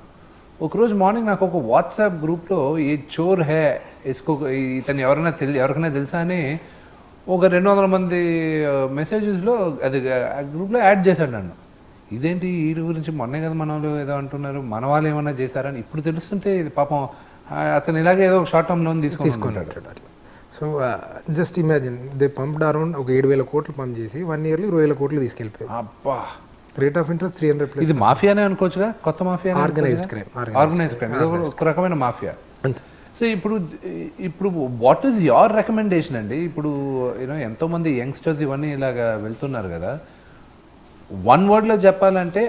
ఒకరోజు మార్నింగ్ నాకు ఒక వాట్సాప్ గ్రూప్లో ఏ చోర్ హే ఇసుకో, ఇతను ఎవరికైనా తెలుసా అని ఒక 200 మంది మెసేజెస్లో అది గ్రూప్లో యాడ్ చేశాడు నన్ను. ఇదేంటి వీడి గురించి మొన్నే కదా మన వాళ్ళు ఏదో అంటున్నారు, మన వాళ్ళు ఏమన్నా చేశారని ఇప్పుడు తెలుస్తుంటే ఇది పాపం అతను ఇలాగే ఏదో షార్ట్ టర్మ్ లోన్ తీసుకున్నాడు. So just imagine they pumped around ఒక 7,000 కోట్లు పంప్ చేసి 1 yearలో 20,000 కోట్లు తీసుకెళ్ళిపోయారు. అబ్బా, రేట్ ఆఫ్ ఇంట్రెస్ట్ 300+. ఇది మాఫియానే అనుకోవచ్చుగా, కొత్త మాఫియా, ఆర్గనైజ్డ్ క్రైమ్. ఇది ఒక రకమైన మాఫియా. సో ఇప్పుడు వాట్ ఈస్ యువర్ రికమెండేషన్ అండి? ఇప్పుడు ఎంతోమంది యంగ్స్టర్స్ ఇవన్నీ ఇలాగా వెళ్తున్నారు కదా, 1 wordలో చెప్పాలంటే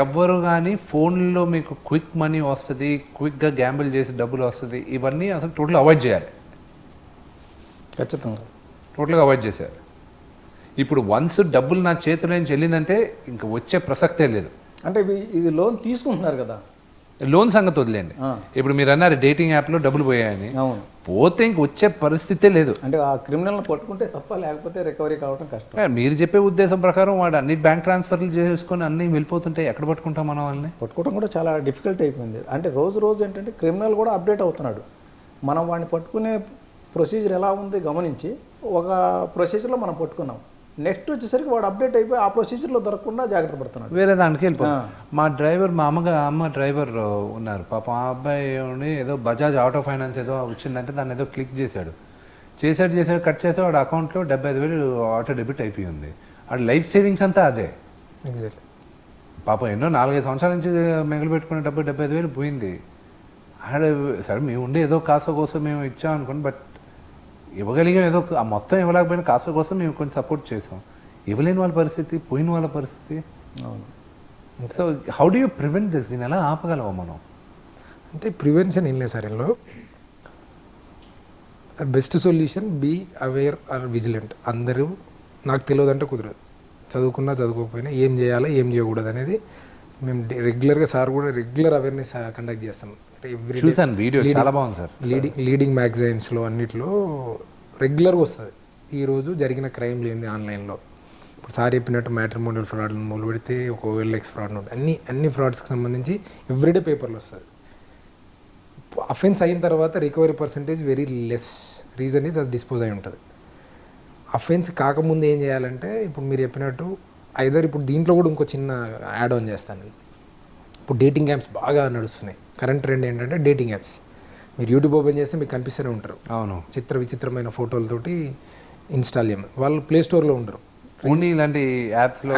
ఎవ్వరు కానీ ఫోన్లో మీకు క్విక్ మనీ వస్తుంది, క్విక్గా గ్యాంబుల్ చేసి డబ్బులు వస్తుంది, ఇవన్నీ అసలు టోటల్ అవాయిడ్ చేయాలి. ఖచ్చితంగా టోటల్గా అవాయిడ్ చేశారు. ఇప్పుడు వన్స్ డబ్బులు నా చేతిలో నుంచి వెళ్ళిందంటే ఇంకా వచ్చే ప్రసక్తే లేదు. అంటే ఇది లోన్ తీసుకుంటున్నారు కదా, లోన్ సంగతి వదిలేండి. ఇప్పుడు మీరు అన్నారు డేటింగ్ యాప్లో డబ్బులు పోయాయని, అవును, పోతే ఇంక వచ్చే పరిస్థితే లేదు. అంటే ఆ క్రిమినల్ని పట్టుకుంటే తప్ప, లేకపోతే రికవరీ కావడం కష్టం. మీరు చెప్పే ఉద్దేశం ప్రకారం వాడు అన్ని బ్యాంక్ ట్రాన్స్ఫర్లు చేసుకొని అన్నీ వెళ్ళిపోతుంటే ఎక్కడ పట్టుకుంటాం మనం వాళ్ళని? పట్టుకోవడం కూడా చాలా డిఫికల్ట్ అయిపోయింది. అంటే రోజు ఏంటంటే క్రిమినల్ కూడా అప్డేట్ అవుతున్నాడు. మనం వాడిని పట్టుకునే ప్రొసీజర్ ఎలా ఉంది గమనించి ఒక ప్రొసీజర్లో మనం పట్టుకున్నాం, నెక్స్ట్ వచ్చేసరికి వాడు అప్డేట్ అయిపోయి ఆ ప్రొసీజర్లో దొరకకుండా జాగ్రత్త పడుతున్నాడు, వేరే దానికి వెళ్ళిపోతాం. మా డ్రైవర్, మా అమ్మ డ్రైవర్ ఉన్నారు పాపం, ఆ అబ్బాయి ఏదో బజాజ్ ఆటో ఫైనాన్స్ ఏదో వచ్చిందంటే దాన్ని ఏదో క్లిక్ చేశాడు, కట్ చేసి వాడు అకౌంట్లో 75,000 ఆటో డెబిట్ అయిపోయి ఉంది. వాడు లైఫ్ సేవింగ్స్ అంతా అదే. ఎగ్జాక్ట్లీ. పాపం ఎన్నో 4-5 సంవత్సరాల నుంచి మిగిలి పెట్టుకునే డబ్బు 75,000 పోయింది. సరే మేము ఉండే ఏదో కాస్త కోసం మేము ఇచ్చాం అనుకోండి, బట్ ఇవ్వగలిగాం, ఏదో ఆ మొత్తం ఇవ్వలేకపోయినా కాస్త కోసం మేము కొంచెం సపోర్ట్ చేసాం. ఇవ్వలేని వాళ్ళ పరిస్థితి, పోయిన వాళ్ళ పరిస్థితి. అవును. So how do you prevent this? దీన్ని ఎలా ఆపగలవా మనం? అంటే ప్రివెన్షన్ ఏం లేదు సార్ ఇందులో. Best solution be aware or vigilant. అందరూ నాకు తెలియదంటే కుదరదు, చదువుకున్నా చదువుకోకపోయినా ఏం చేయాలో ఏం చేయకూడదు అనేది మేము రెగ్యులర్గా సార్ కూడా రెగ్యులర్ అవేర్నెస్ కండక్ట్ చేస్తాం. చూసాను వీడియో, చాలా బాగుంది సార్. లీడింగ్ మ్యాగజైన్స్లో అన్నిట్లో రెగ్యులర్గా వస్తుంది ఈరోజు జరిగిన క్రైమ్ లేనిది ఆన్లైన్లో. ఇప్పుడు సార్ చెప్పినట్టు మ్యాట్రిమోనియల్ ఫ్రాడ్ మొదలు పెడితే ఒక OLX ఫ్రాడ్ ఉంటుంది, అన్ని ఫ్రాడ్స్కి సంబంధించి ఎవ్రీడే పేపర్లు వస్తుంది. అఫెన్స్ అయిన తర్వాత recovery percentage very less. Reason is అది డిస్పోజ్ అయి ఉంటుంది. అఫెన్స్ కాకముందు ఏం చేయాలంటే ఇప్పుడు మీరు చెప్పినట్టు ఐదర్ ఇప్పుడు దీంట్లో కూడా ఇంకో చిన్న యాడ్ ఆన్ చేస్తాను. ఇప్పుడు డేటింగ్ యాప్స్ బాగా నడుస్తున్నాయి. కరెంట్ ట్రెండ్ ఏంటంటే డేటింగ్ యాప్స్. మీరు యూట్యూబ్ ఓపెన్ చేస్తే మీకు కనిపిస్తూనే ఉంటారు. అవును, విచిత్రమైన ఫోటోలతోటి ఇన్స్టాల్ చేయమని. వాళ్ళు ప్లే స్టోర్లో ఉండరు, ఓన్లీ ఇలాంటి యాప్స్లో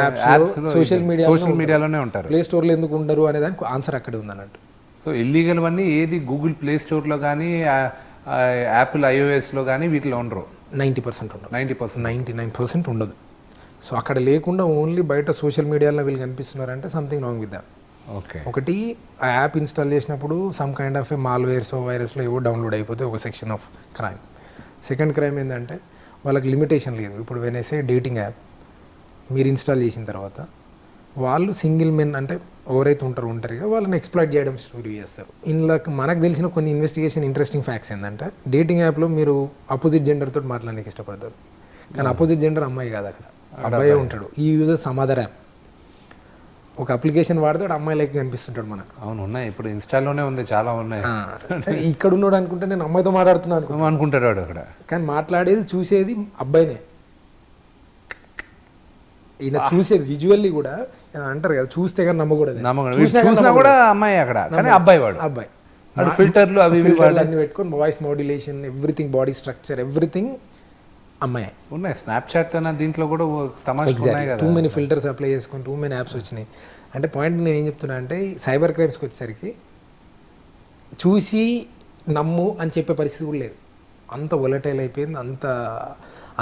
సోషల్ మీడియాలోనే ఉంటారు. ప్లే స్టోర్లో ఎందుకు ఉండరు అనే దానికి ఆన్సర్ అక్కడే ఉంది అన్నట్టు. సో ఇల్లీగల్ అన్నీ ఏది గూగుల్ ప్లే స్టోర్లో కానీ యాపిల్ iOSలో కానీ వీటిలో ఉండరు. 90% ఉండదు, 99% ఉండదు. సో అక్కడ లేకుండా ఓన్లీ బయట సోషల్ మీడియాలో వీళ్ళు కనిపిస్తున్నారంటే something wrong with that. Okay, ఒకటి ఆ యాప్ ఇన్స్టాల్ చేసినప్పుడు సమ్ కైండ్ ఆఫ్ మాల్వేర్స్ వైరస్లో ఏవో డౌన్లోడ్ అయిపోతే ఒక section of crime. Second crime ఏంటంటే వాళ్ళకి లిమిటేషన్ లేదు. ఇప్పుడు వెనేసే డేటింగ్ యాప్ మీరు ఇన్స్టాల్ చేసిన తర్వాత వాళ్ళు సింగిల్ మెన్ అంటే ఎవరైతే ఉంటారో వాళ్ళని ఎక్స్ప్లాయిట్ చేయడం స్టోరీ చేస్తారు. ఇందులో మనకు తెలిసిన కొన్ని ఇన్వెస్టిగేషన్ ఇంట్రెస్టింగ్ ఫ్యాక్ట్స్ ఏంటంటే డేటింగ్ యాప్లో మీరు అపోజిట్ జెండర్ తోటి మాట్లాడడానికి ఇష్టపడతారు, కానీ అపోజిట్ జెండర్ అమ్మాయి కాదు, అక్కడ అబ్బాయి ఉంటాడు. ఈ యూజర్ సమ్ అదర్ యాప్ ఒక అప్లికేషన్ వాడితే అమ్మాయి లైక్ కనిపిస్తుంటాడు మనకు. అవును, ఉన్నాయి. ఇప్పుడు ఇన్స్టాలోనే ఉంది, చాలా ఉన్నాయి. ఇక్కడ ఉన్నాడు అనుకుంటే నేను అమ్మాయితో మాట్లాడుతున్నాను అనుకుంటాడు వాడు అక్కడ, కానీ మాట్లాడేది చూసేది అబ్బాయినే. ఈయన చూసేది విజువల్లీ కూడా అంటారు కదా, చూస్తే కానీ నమ్మకూడదు. చూసినా కూడా అమ్మాయి అక్కడ, కానీ అబ్బాయి అబ్బాయి ఫిల్టర్లు అవి అన్ని పెట్టుకొని voice modulation everything, body structure everything అమ్మాయి ఉన్నాయి. స్నాప్చాట్ అన్న దీంట్లో కూడా టూ మెనీ ఫిల్టర్స్ అప్లై చేసుకుని టూ మెనీ యాప్స్ వచ్చినాయి. అంటే పాయింట్ నేను ఏం చెప్తున్నా అంటే సైబర్ క్రైమ్స్కి వచ్చేసరికి చూసి నమ్ము అని చెప్పే పరిస్థితి కూడా లేదు. అంత వొలటైల్ అయిపోయింది, అంత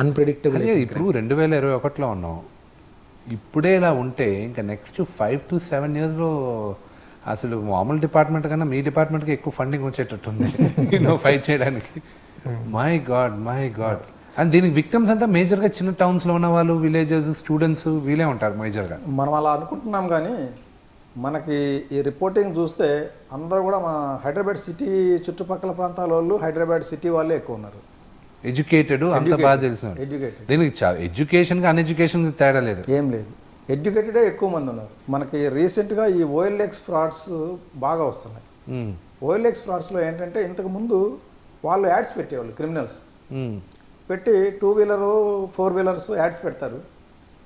అన్ప్రెడిక్టబుల్. ఇప్పుడు 2021లో ఉన్నాం. ఇప్పుడే ఇలా ఉంటే ఇంకా నెక్స్ట్ 5 to 7 yearsలో అసలు మామూలు డిపార్ట్మెంట్ కన్నా మీ డిపార్ట్మెంట్కి ఎక్కువ ఫండింగ్ వచ్చేటట్టుంది ఫైట్ చేయడానికి. My God. అండ్ దీనికి విక్టిమ్స్ అంతా మేజర్గా చిన్న టౌన్స్లో ఉన్న వాళ్ళు, విలేజెస్, స్టూడెంట్స్ వీళ్ళే ఉంటారు మేజర్గా. మనం అలా అనుకుంటున్నాం, కానీ మనకి ఈ రిపోర్టింగ్ చూస్తే అందరూ కూడా మన హైదరాబాద్ సిటీ చుట్టుపక్కల ప్రాంతాల వాళ్ళు హైదరాబాద్ సిటీ వాళ్ళే ఎక్కువ ఉన్నారు. ఎడ్యుకేటెడ్, అంత బాగా తెలిసిన. దీనికి ఎడ్యుకేషన్కి అన్ఎడ్యుకేషన్ తేడా లేదు, ఏం లేదు. ఎడ్యుకేటెడే ఎక్కువ మంది ఉన్నారు. మనకి రీసెంట్గా ఈ OLX ఫ్రాడ్స్ బాగా వస్తున్నాయి. OLX ఫ్రాడ్స్లో ఏంటంటే ఇంతకుముందు వాళ్ళు యాడ్స్ పెట్టేవాళ్ళు, క్రిమినల్స్ పెట్టి 2-wheeler 4-wheelers యాడ్స్ పెడతారు.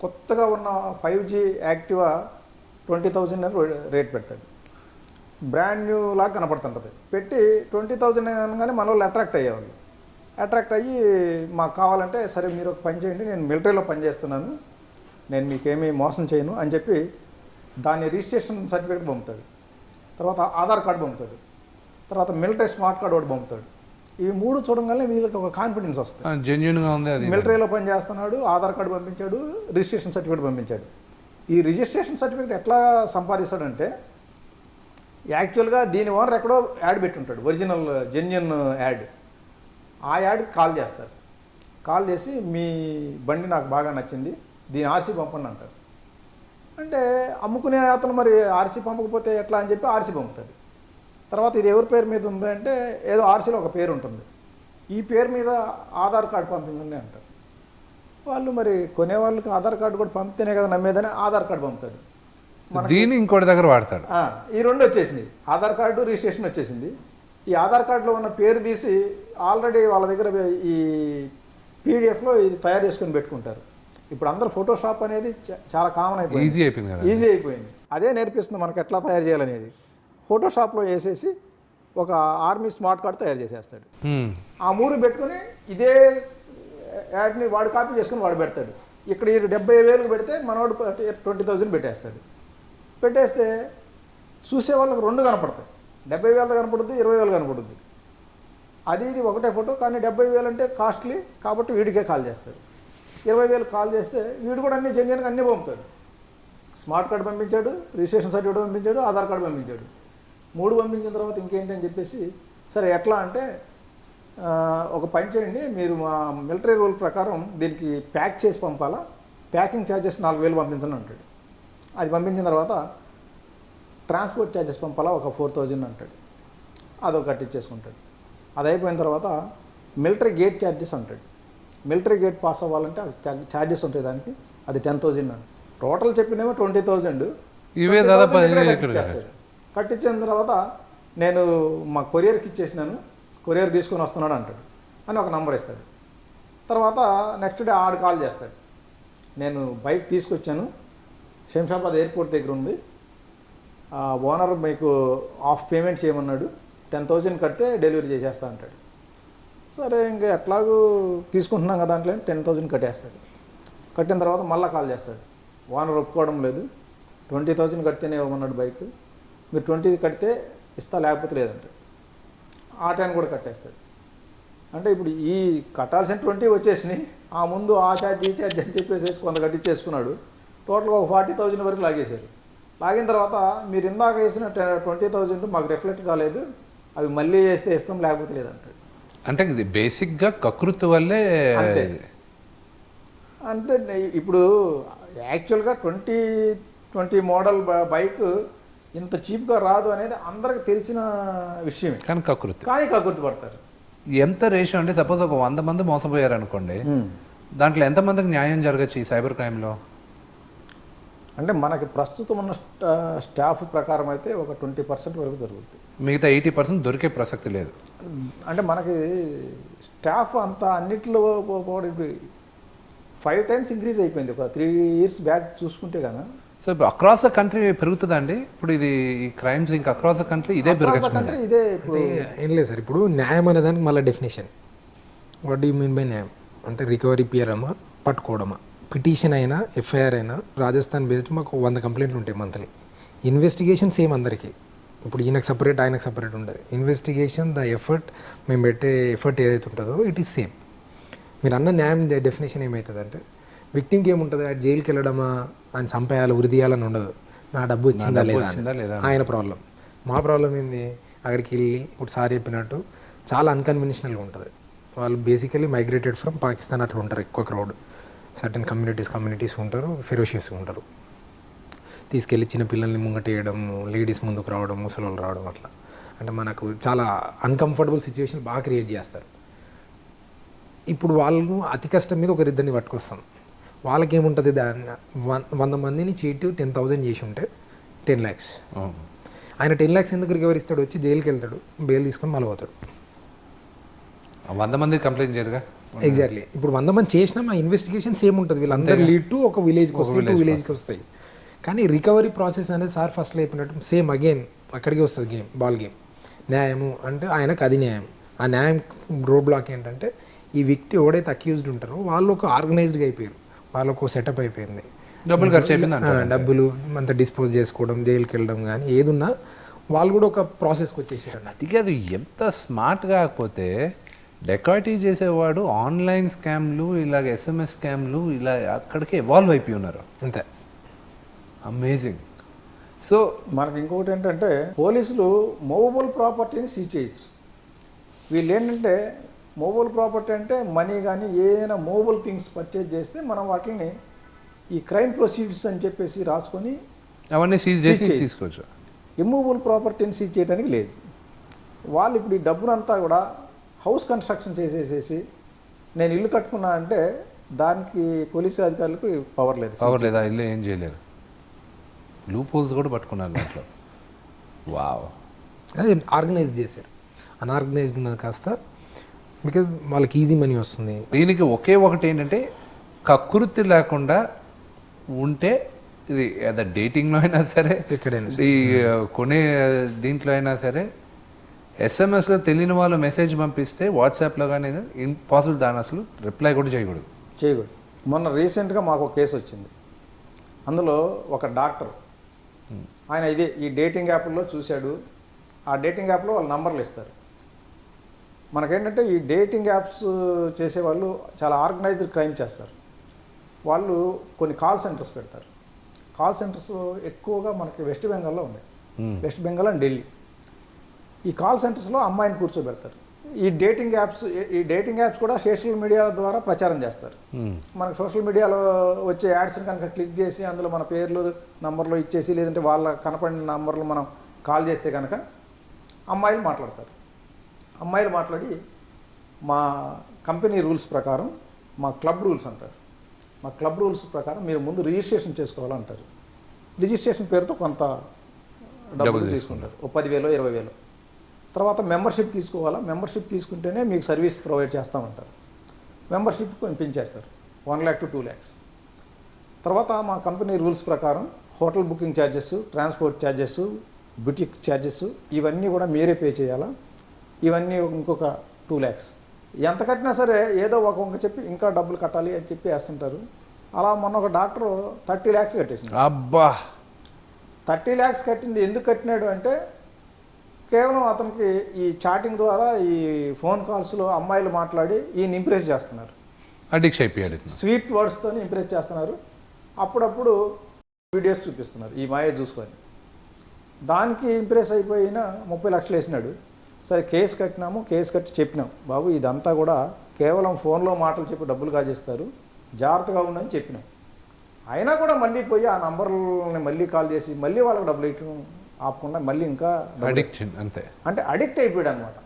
కొత్తగా ఉన్న 5G యాక్టివా 20,000 అని రేట్ పెడతాడు. బ్రాండ్ న్యూ లాగా కనపడుతుంటుంది. పెట్టి 20,000 అనగానే మన వాళ్ళు అట్రాక్ట్ అయ్యేవాళ్ళు. అట్రాక్ట్ అయ్యి మాకు కావాలంటే సరే మీరు ఒక పని చేయండి, నేను మిలిటరీలో పనిచేస్తున్నాను, నేను మీకేమీ మోసం చేయను అని చెప్పి దాని రిజిస్ట్రేషన్ సర్టిఫికేట్ పంపుతాడు. తర్వాత ఆధార్ కార్డు పంపుతాడు. తర్వాత మిలిటరీ స్మార్ట్ కార్డు ఒకటి పంపుతాడు. ఇవి 3 చూడగానే వీళ్ళకి ఒక కాన్ఫిడెన్స్ వస్తుంది, జెన్యూన్గా ఉంది, మిలిటరీలో పనిచేస్తున్నాడు, ఆధార్ కార్డు పంపించాడు, రిజిస్ట్రేషన్ సర్టిఫికేట్ పంపించాడు. ఈ రిజిస్ట్రేషన్ సర్టిఫికేట్ ఎట్లా సంపాదిస్తాడంటే యాక్చువల్గా దీని ఓనర్ ఎక్కడో యాడ్ పెట్టుంటాడు, ఒరిజినల్ జెన్యూన్ యాడ్. ఆ యాడ్కి కాల్ చేస్తారు. కాల్ చేసి మీ బండి నాకు బాగా నచ్చింది, దీని ఆర్సీ పంపండి అంటారు. అంటే అమ్ముకునే అతను మరి ఆర్సీ పంపకపోతే ఎట్లా అని చెప్పి ఆర్సీ పంపుతాడు. తర్వాత ఇది ఎవరి పేరు మీద ఉందంటే ఏదో ఆర్సీలో ఒక పేరు ఉంటుంది, ఈ పేరు మీద ఆధార్ కార్డు పంపించండి అంటారు. వాళ్ళు మరి కొనేవాళ్ళకి ఆధార్ కార్డు కూడా పంపితేనే కదా నమ్మేదని ఆధార్ కార్డు పంపుతాడు. దీన్ని ఇంకోటి దగ్గర వాడతాడు. ఈ 2 వచ్చేసింది, ఆధార్ కార్డు రిజిస్ట్రేషన్ వచ్చేసింది. ఈ ఆధార్ కార్డులో ఉన్న పేరు తీసి ఆల్రెడీ వాళ్ళ దగ్గర ఈ పీడిఎఫ్లో ఇది తయారు చేసుకుని పెట్టుకుంటారు. ఇప్పుడు అందరూ ఫోటోషాప్ అనేది చాలా కామన్ అయిపోయింది, ఈజీ అయిపోయింది. అదే నేర్పిస్తుంది మనకు ఎట్లా తయారు చేయాలనేది. ఫోటోషాప్లో వేసేసి ఒక ఆర్మీ స్మార్ట్ కార్డ్ తయారు చేసేస్తాడు. ఆ 3 పెట్టుకుని ఇదే యాడ్ని వాడు కాపీ చేసుకుని వాడు పెడతాడు. ఇక్కడ 70,000 పెడితే మనవాడు 20,000 పెట్టేస్తాడు. పెట్టేస్తే చూసే వాళ్ళకి 2 కనపడతాయి, 70,000 కనపడుద్ది, 20,000 కనపడుద్ది. అది ఇది ఒకటే ఫోటో, కానీ 70,000 అంటే కాస్ట్లీ కాబట్టి వీడికే కాల్ చేస్తాడు. 20,000 కాల్ చేస్తే వీడు కూడా అన్ని జెన్యూన్గా అన్నీ పంపుతాడు. స్మార్ట్ కార్డు పంపించాడు, రిజిస్ట్రేషన్ సర్టిఫికేట్ పంపించాడు, ఆధార్ కార్డు పంపించాడు. 3 పంపించిన తర్వాత ఇంకేంటి అని చెప్పేసి సరే ఎట్లా అంటే ఒక పని చేయండి, మీరు మా మిలిటరీ రూల్ ప్రకారం దీనికి ప్యాక్ చేసి పంపాలా, ప్యాకింగ్ ఛార్జెస్ 4,000 పంపించండి అంటాడు. అది పంపించిన తర్వాత ట్రాన్స్పోర్ట్ ఛార్జెస్ పంపాలా ఒక 4,000 అంటాడు. అదొక కట్టించేసుకుంటాడు. అది అయిపోయిన తర్వాత మిలిటరీ గేట్ ఛార్జెస్ అంటాడు. మిలిటరీ గేట్ పాస్ అవ్వాలంటే ఛార్జెస్ ఉంటాయి దానికి, అది 10,000 అండి. టోటల్ చెప్పిందేమో 20,000. ఇవే దాదాపు కట్టించేస్తాడు. కట్టించిన తర్వాత నేను మా కొరియర్కి ఇచ్చేసినాను, కొరియర్ తీసుకొని వస్తున్నాడు అంటాడు అని ఒక నంబర్ ఇస్తాడు. తర్వాత నెక్స్ట్ డే ఆడు కాల్ చేస్తాడు, నేను బైక్ తీసుకొచ్చాను, శంషాబాద్ ఎయిర్పోర్ట్ దగ్గర ఉంది, ఓనర్ మీకు హాఫ్ పేమెంట్ చేయమన్నాడు, 10,000 కడితే డెలివరీ చేసేస్తా అంటాడు. సరే ఇంకా ఎట్లాగూ తీసుకుంటున్నాం కదా దాంట్లో 10,000 కట్టేస్తాడు. కట్టిన తర్వాత మళ్ళీ కాల్ చేస్తాడు, ఓనర్ ఒప్పుకోవడం లేదు, 20,000 కడితేనే ఇవ్వమన్నాడు బైక్, మీరు 20 కడితే ఇస్తా లేకపోతే లేదంటే ఆ టైం కూడా కట్టేస్తాడు. అంటే ఇప్పుడు ఈ కట్టాల్సిన 20 వచ్చేసినాయి, ఆ ముందు ఆ ఛార్జ్ ఈ ఛార్జ్ అని చెప్పేసి కొంత కట్టించేసుకున్నాడు. టోటల్గా ఒక 40,000 వరకు లాగేశారు. లాగిన తర్వాత మీరు ఇందాక వేసిన 20,000 మాకు రిఫ్లెక్ట్ కాలేదు, అవి మళ్ళీ వేస్తే ఇస్తాం లేకపోతే లేదంటాడు. అంటే ఇది బేసిక్గా కకృతి వల్లే. అంతే. ఇప్పుడు యాక్చువల్గా 2020 మోడల్ బైక్ ఇంత చీప్గా రాదు అనేది అందరికి తెలిసిన విషయమే, కానీ కకృతి పడతారు. ఎంత రేషియో అంటే సపోజ్ ఒక 100 మంది మోసపోయారు అనుకోండి, దాంట్లో ఎంతమందికి న్యాయం జరగచ్చు ఈ సైబర్ క్రైమ్లో? అంటే మనకి ప్రస్తుతం ఉన్న స్టాఫ్ ప్రకారం అయితే ఒక 20% వరకు జరుగుతుంది. మిగతా 80% దొరికే ప్రసక్తి లేదు. అంటే మనకి స్టాఫ్ అంతా అన్నిట్లో 5 times ఇంక్రీజ్ అయిపోయింది ఒక 3 years బ్యాక్ చూసుకుంటే కదా. సో అక్రాస్ ద కంట్రీ పెరుగుతుందండి ఇప్పుడు ఇది, ఈ క్రైమ్స్ ఇంకా అక్రాస్ ద కంట్రీ ఇదే పెరగచ్చు. ఇదే ఇప్పుడు ఏం లేదు సార్, ఇప్పుడు న్యాయం అనే దానికి మళ్ళీ definition, what do mean by న్యాయం అంటే రికవరీ పియరమా, పట్టుకోవడమా, పిటిషన్ అయినా ఎఫ్ఐఆర్ అయినా రాజస్థాన్ బేస్డ్ మాకు 100 కంప్లైంట్లు ఉంటాయి మంత్లీ. ఇన్వెస్టిగేషన్ సేమ్ అందరికీ, ఇప్పుడు ఈయనకు సపరేట్ ఆయనకు సపరేట్ ఉండదు. ఇన్వెస్టిగేషన్ ద ఎఫర్ట్, మేము పెట్టే ఎఫర్ట్ ఏదైతే ఉంటుందో ఇట్ ఈస్ సేమ్. మీరు అన్న న్యాయం డెఫినేషన్ ఏమవుతుంది అంటే, విక్టిమ్కి ఏముంటుంది, జైలుకి వెళ్ళడమా, ఆయన చంపేయాలి ఉరిదీయాలని ఉండదు, నా డబ్బు వచ్చిందా లేదా ఆయన ప్రాబ్లం. మా ప్రాబ్లం ఏంది, అక్కడికి వెళ్ళి ఇప్పుడు సార్ చెప్పినట్టు చాలా అన్కన్వెన్షనల్గా ఉంటుంది. వాళ్ళు బేసికలీ మైగ్రేటెడ్ ఫ్రమ్ పాకిస్తాన్ అట్లా ఉంటారు, ఎక్కువ క్రౌడ్, సర్టన్ కమ్యూనిటీస్ ఉంటారు, ఫెరోషియస్గా ఉంటారు. తీసుకెళ్ళి చిన్న పిల్లల్ని ముంగటేయడం, లేడీస్ ముందుకు రావడం, ముసలోళ్ళు రావడం, అట్లా అంటే మనకు చాలా అన్కంఫర్టబుల్ సిచ్యువేషన్ బాగా క్రియేట్ చేస్తారు. ఇప్పుడు వాళ్ళు అతి కష్టం మీద ఒకరిద్దరిని పట్టుకొస్తాం, వాళ్ళకి ఏముంటుంది, దాన్ని 100 మందిని చీటి 10,000 చేసి ఉంటే 10 lakhs. ఆయన 10 lakhs ఎందుకు రికవర్ ఇస్తాడు, వచ్చి జైలుకి వెళ్తాడు, బెయిల్ తీసుకొని మళ్ళీ పోతాడు. 100 మంది కంప్లైంట్ చేయరుగా. ఎగ్జాక్ట్లీ. ఇప్పుడు 100 మంది చేసినా మా ఇన్వెస్టిగేషన్ సేమ్ ఉంటుంది, వీళ్ళందరూ లీడ్ టు ఒక విలేజ్కి వస్తాయి, 2 విలేజ్కి వస్తాయి. కానీ రికవరీ ప్రాసెస్ అనేది సార్ ఫస్ట్లో అయిపోయినట్టు సేమ్ అగైన్ అక్కడికి వస్తుంది బాల్ గేమ్. న్యాయము అంటే ఆయనకు అది న్యాయం. ఆ న్యాయం రోడ్ బ్లాక్ ఏంటంటే, ఈ వ్యక్తి ఎవడైతే అక్యూజ్డ్ ఉంటారో వాళ్ళు ఒక ఆర్గనైజ్డ్గా అయిపోయారు, వాళ్ళకు సెటప్ అయిపోయింది, డబ్బులు ఖర్చు అయిపోయింది, డబ్బులు అంతా డిస్పోజ్ చేసుకోవడం, జైలుకి వెళ్ళడం, కానీ ఏదున్నా వాళ్ళు కూడా ఒక ప్రాసెస్కి వచ్చేసారు. అది కాదు, ఎంత స్మార్ట్ కాకపోతే డెకాయిటీ చేసేవాడు ఆన్లైన్ స్కామ్లు, ఇలాగ SMS స్కామ్లు, ఇలా అక్కడికి ఎవాల్వ్ అయిపోయి ఉన్నారు. అంతే, అమేజింగ్. సో మనకి ఇంకొకటి ఏంటంటే, పోలీసులు మూవబుల్ ప్రాపర్టీని సీజ్ చేయొచ్చు. వీళ్ళు ఏంటంటే, మూవబుల్ ప్రాపర్టీ అంటే మనీ కానీ ఏదైనా మూవబుల్ థింగ్స్ పర్చేజ్ చేస్తే మనం వాటిని ఈ క్రైమ్ ప్రొసీడ్స్ అని చెప్పేసి రాసుకొని అవన్నీ సీజ్ చేసి తీసుకోవచ్చు. ఇమ్మూవబుల్ ప్రాపర్టీని సీజ్ చేయడానికి లేదు. వాళ్ళు ఇప్పుడు ఈ డబ్బునంతా కూడా హౌస్ కన్స్ట్రక్షన్ చేసేసేసి నేను ఇల్లు కట్టుకున్నా అంటే దానికి పోలీసు అధికారులకు పవర్ లేదా, ఇల్లు ఏం చేయలేరు. లూప్ హోల్స్ కూడా పట్టుకున్నారు దాంట్లో. వావ్, అదే ఆర్గనైజ్ చేశారు. అన్ఆర్గనైజ్డ్ ఉన్నది కాస్త, బికాజ్ వాళ్ళకి ఈజీ మనీ వస్తుంది. దీనికి ఒకే ఒకటి ఏంటంటే, కకృతి లేకుండా ఉంటే, ఇది ఏదో డేటింగ్లో అయినా సరే, ఎక్కడైనా ఈ కొనే దీంట్లో అయినా సరే, SMS-లో తెలియని వాళ్ళు మెసేజ్ పంపిస్తే వాట్సాప్లో కానీ ఇంపాసిబుల్, దాని అసలు రిప్లై కూడా చేయకూడదు. మొన్న రీసెంట్గా మాకు ఒక కేసు వచ్చింది. అందులో ఒక డాక్టర్, ఆయన ఈ డేటింగ్ యాప్లో చూశాడు. ఆ డేటింగ్ యాప్లో వాళ్ళు నంబర్లు ఇస్తారు. మనకేంటంటే, ఈ డేటింగ్ యాప్స్ చేసేవాళ్ళు చాలా ఆర్గనైజ్డ్ క్రైమ్ చేస్తారు. వాళ్ళు కొన్ని కాల్ సెంటర్స్ పెడతారు. కాల్ సెంటర్స్ ఎక్కువగా మనకి వెస్ట్ బెంగాల్లో ఉన్నాయి, వెస్ట్ బెంగాల్ అండ్ ఢిల్లీ. ఈ కాల్ సెంటర్స్లో అమ్మాయిని కూర్చోబెడతారు. ఈ డేటింగ్ యాప్స్ కూడా సోషల్ మీడియా ద్వారా ప్రచారం చేస్తారు. మనకు సోషల్ మీడియాలో వచ్చే యాడ్స్ని కనుక క్లిక్ చేసి అందులో మన పేర్లు నంబర్లు ఇచ్చేసి లేదంటే వాళ్ళ కనపడిన నంబర్లు మనం కాల్ చేస్తే కనుక అమ్మాయిలు మాట్లాడతారు. అమ్మాయిలు మాట్లాడి మా కంపెనీ రూల్స్ ప్రకారం, మా క్లబ్ రూల్స్ అంటారు, మా క్లబ్ రూల్స్ ప్రకారం మీరు ముందు రిజిస్ట్రేషన్ చేసుకోవాలంటారు. రిజిస్ట్రేషన్ పేరుతో కొంత డబ్బులు తీసుకుంటారు, ఓ 10,000 20,000. తర్వాత మెంబర్షిప్ తీసుకోవాలా, మెంబర్షిప్ తీసుకుంటేనే మీకు సర్వీస్ ప్రొవైడ్ చేస్తామంటారు. మెంబర్షిప్ పెంచేస్తారు 1 lakh to 2 lakhs. తర్వాత మా కంపెనీ రూల్స్ ప్రకారం hotel booking charges, transport charges, boutique charges ఇవన్నీ కూడా మీరే పే చేయాలా. ఇవన్నీ ఇంకొక 2 lakhs. ఎంత కట్టినా సరే ఏదో ఒక వంక చెప్పి ఇంకా డబ్బులు కట్టాలి అని చెప్పి వేస్తుంటారు. అలా మొన్న ఒక డాక్టర్ 30 lakhs కట్టేసింది. అబ్బా, 30 lakhs కట్టింది ఎందుకు కట్టినాడు అంటే కేవలం అతనికి ఈ చాటింగ్ ద్వారా ఈ ఫోన్ కాల్స్లో అమ్మాయిలు మాట్లాడి ఈయన ఇంప్రెస్ చేస్తున్నారు. అడిక్ట్ అయిపోయాడు. స్వీట్ వర్డ్స్తో ఇంప్రెస్ చేస్తున్నారు. అప్పుడప్పుడు వీడియోస్ చూపిస్తున్నారు ఈ మాయ చూసుకొని. దానికి ఇంప్రెస్ అయిపోయిన 30 లక్షలు వేసినాడు. సరే కేసు కట్టినాము, కేసు కట్టి చెప్పినాం, బాబు ఇదంతా కూడా కేవలం ఫోన్లో మాటలు చెప్పి డబ్బులు కాజేస్తారు, జాగ్రత్తగా ఉండని చెప్పినాం. అయినా కూడా మళ్ళీ పోయి ఆ నంబర్లని మళ్ళీ కాల్ చేసి మళ్ళీ వాళ్ళకి డబ్బులు ఇవ్వడం ఆపకుండా మళ్ళీ ఇంకా అడిక్షన్ అంతే, అంటే అడిక్ట్ అయిపోయాడు అనమాట.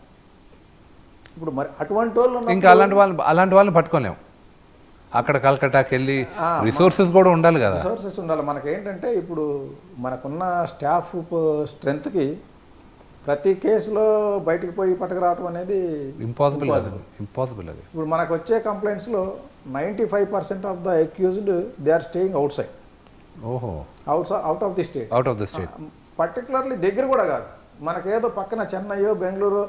ఇప్పుడు మరి అటువంటి వాళ్ళు ఇంకా అలాంటి వాళ్ళని పట్టుకోలేము. అక్కడ కలకట్టాకి వెళ్ళి రిసోర్సెస్ కూడా ఉండాలి కదా. రిసోర్సెస్ ఉండాలి. మనకేంటంటే ఇప్పుడు మనకున్న స్టాఫ్ స్ట్రెంత్కి ప్రతి కేసులో బయటకు పోయి పట్టుకురావడం అనేది ఇంపాసిబుల్ అది. ఇప్పుడు మనకు వచ్చే కంప్లైంట్స్లో 95% of the accused they are staying outside. ఓహో, out of the state. Particularly దగ్గర కూడా కాదు, మనకేదో పక్కన చెన్నైయో బెంగళూరు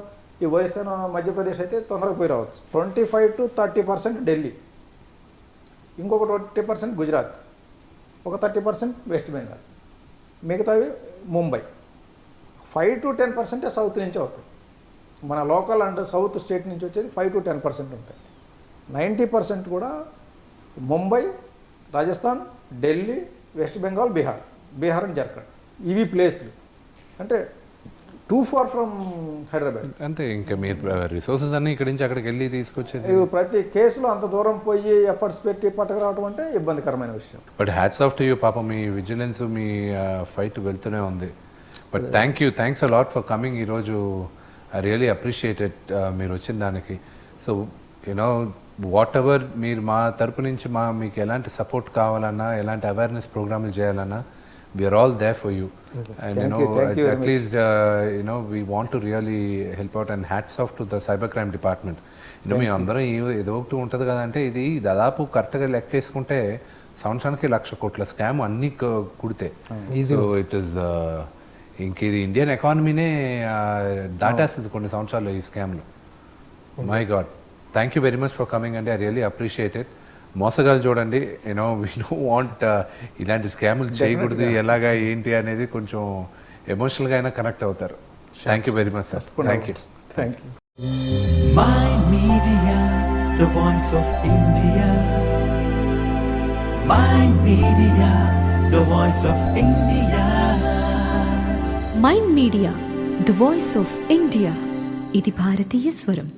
ఈ వయసున మధ్యప్రదేశ్ అయితే తొందరగా పోయి రావచ్చు. 25 to 30% ఢిల్లీ, ఇంకొక 20% గుజరాత్, ఒక 30% వెస్ట్ బెంగాల్, మిగతావి ముంబై. 5 to 10% సౌత్ నుంచి అవుతాయి. మన లోకల్ అండ్ సౌత్ స్టేట్ నుంచి వచ్చేది 5 to 10% ఉంటాయి. 90% కూడా ముంబై, రాజస్థాన్, ఢిల్లీ, వెస్ట్ బెంగాల్, బీహార్ అండ్ జార్ఖండ్ ఇవి ప్లేస్లు. అంటే టూ ఫార్ ఫ్రమ్ హైదరాబాద్ అంతే. ఇంకా మీరు రిసోర్సెస్ అన్నీ ఇక్కడి నుంచి అక్కడికి వెళ్ళి తీసుకొచ్చేది. ప్రతి కేసులో అంత దూరం పోయి ఎఫర్ట్స్ పెట్టి పట్టుకురావడం అంటే ఇబ్బందికరమైన విషయం. But hats off to you, పాపం మీ విజిలెన్స్, మీ ఫైట్ వెళ్తూనే ఉంది. But thanks a lot for coming. ఈరోజు ఐ రియలీ అప్రిషియేటెడ్ మీరు వచ్చిన దానికి. సో యునో వాట్ ఎవర్ మీరు మా తరపు నుంచి మీకు ఎలాంటి సపోర్ట్ కావాలన్నా, ఎలాంటి అవేర్నెస్ ప్రోగ్రాములు చేయాలన్నా, we are all there for you. And thank you at least we want to really help out, and hats off to the cybercrime department. మీ అందరం ఏదో ఒకటి ఉంటుంది కదా. అంటే ఇది దాదాపు కరెక్ట్గా లెక్కేసుకుంటే సంవత్సరానికి 1,00,000 కోట్ల స్కామ్ అన్నీ కుడితే. సో ఇట్ ఈస్ ఇంక ఇది ఇండియన్ ఎకానమీనే దాటేస్తుంది కొన్ని సంవత్సరాలు ఈ స్కామ్లు. My God, thank you very much for coming అండి. I really appreciate it. మోసగాలు చూడండి, యూనో వీ డోంట్ వాంట్ ఇలాంటి స్కాములు చేయకూడదు, ఎలాగా ఏంటి అనేది కొంచెం ఎమోషనల్గా అయినా కనెక్ట్ అవుతారు. Thank you very much sir. Thank you. Mind Media, the voice of India. Mind Media, the voice of India. Mind Media, the voice of India. ఇది భారతీయ స్వరం.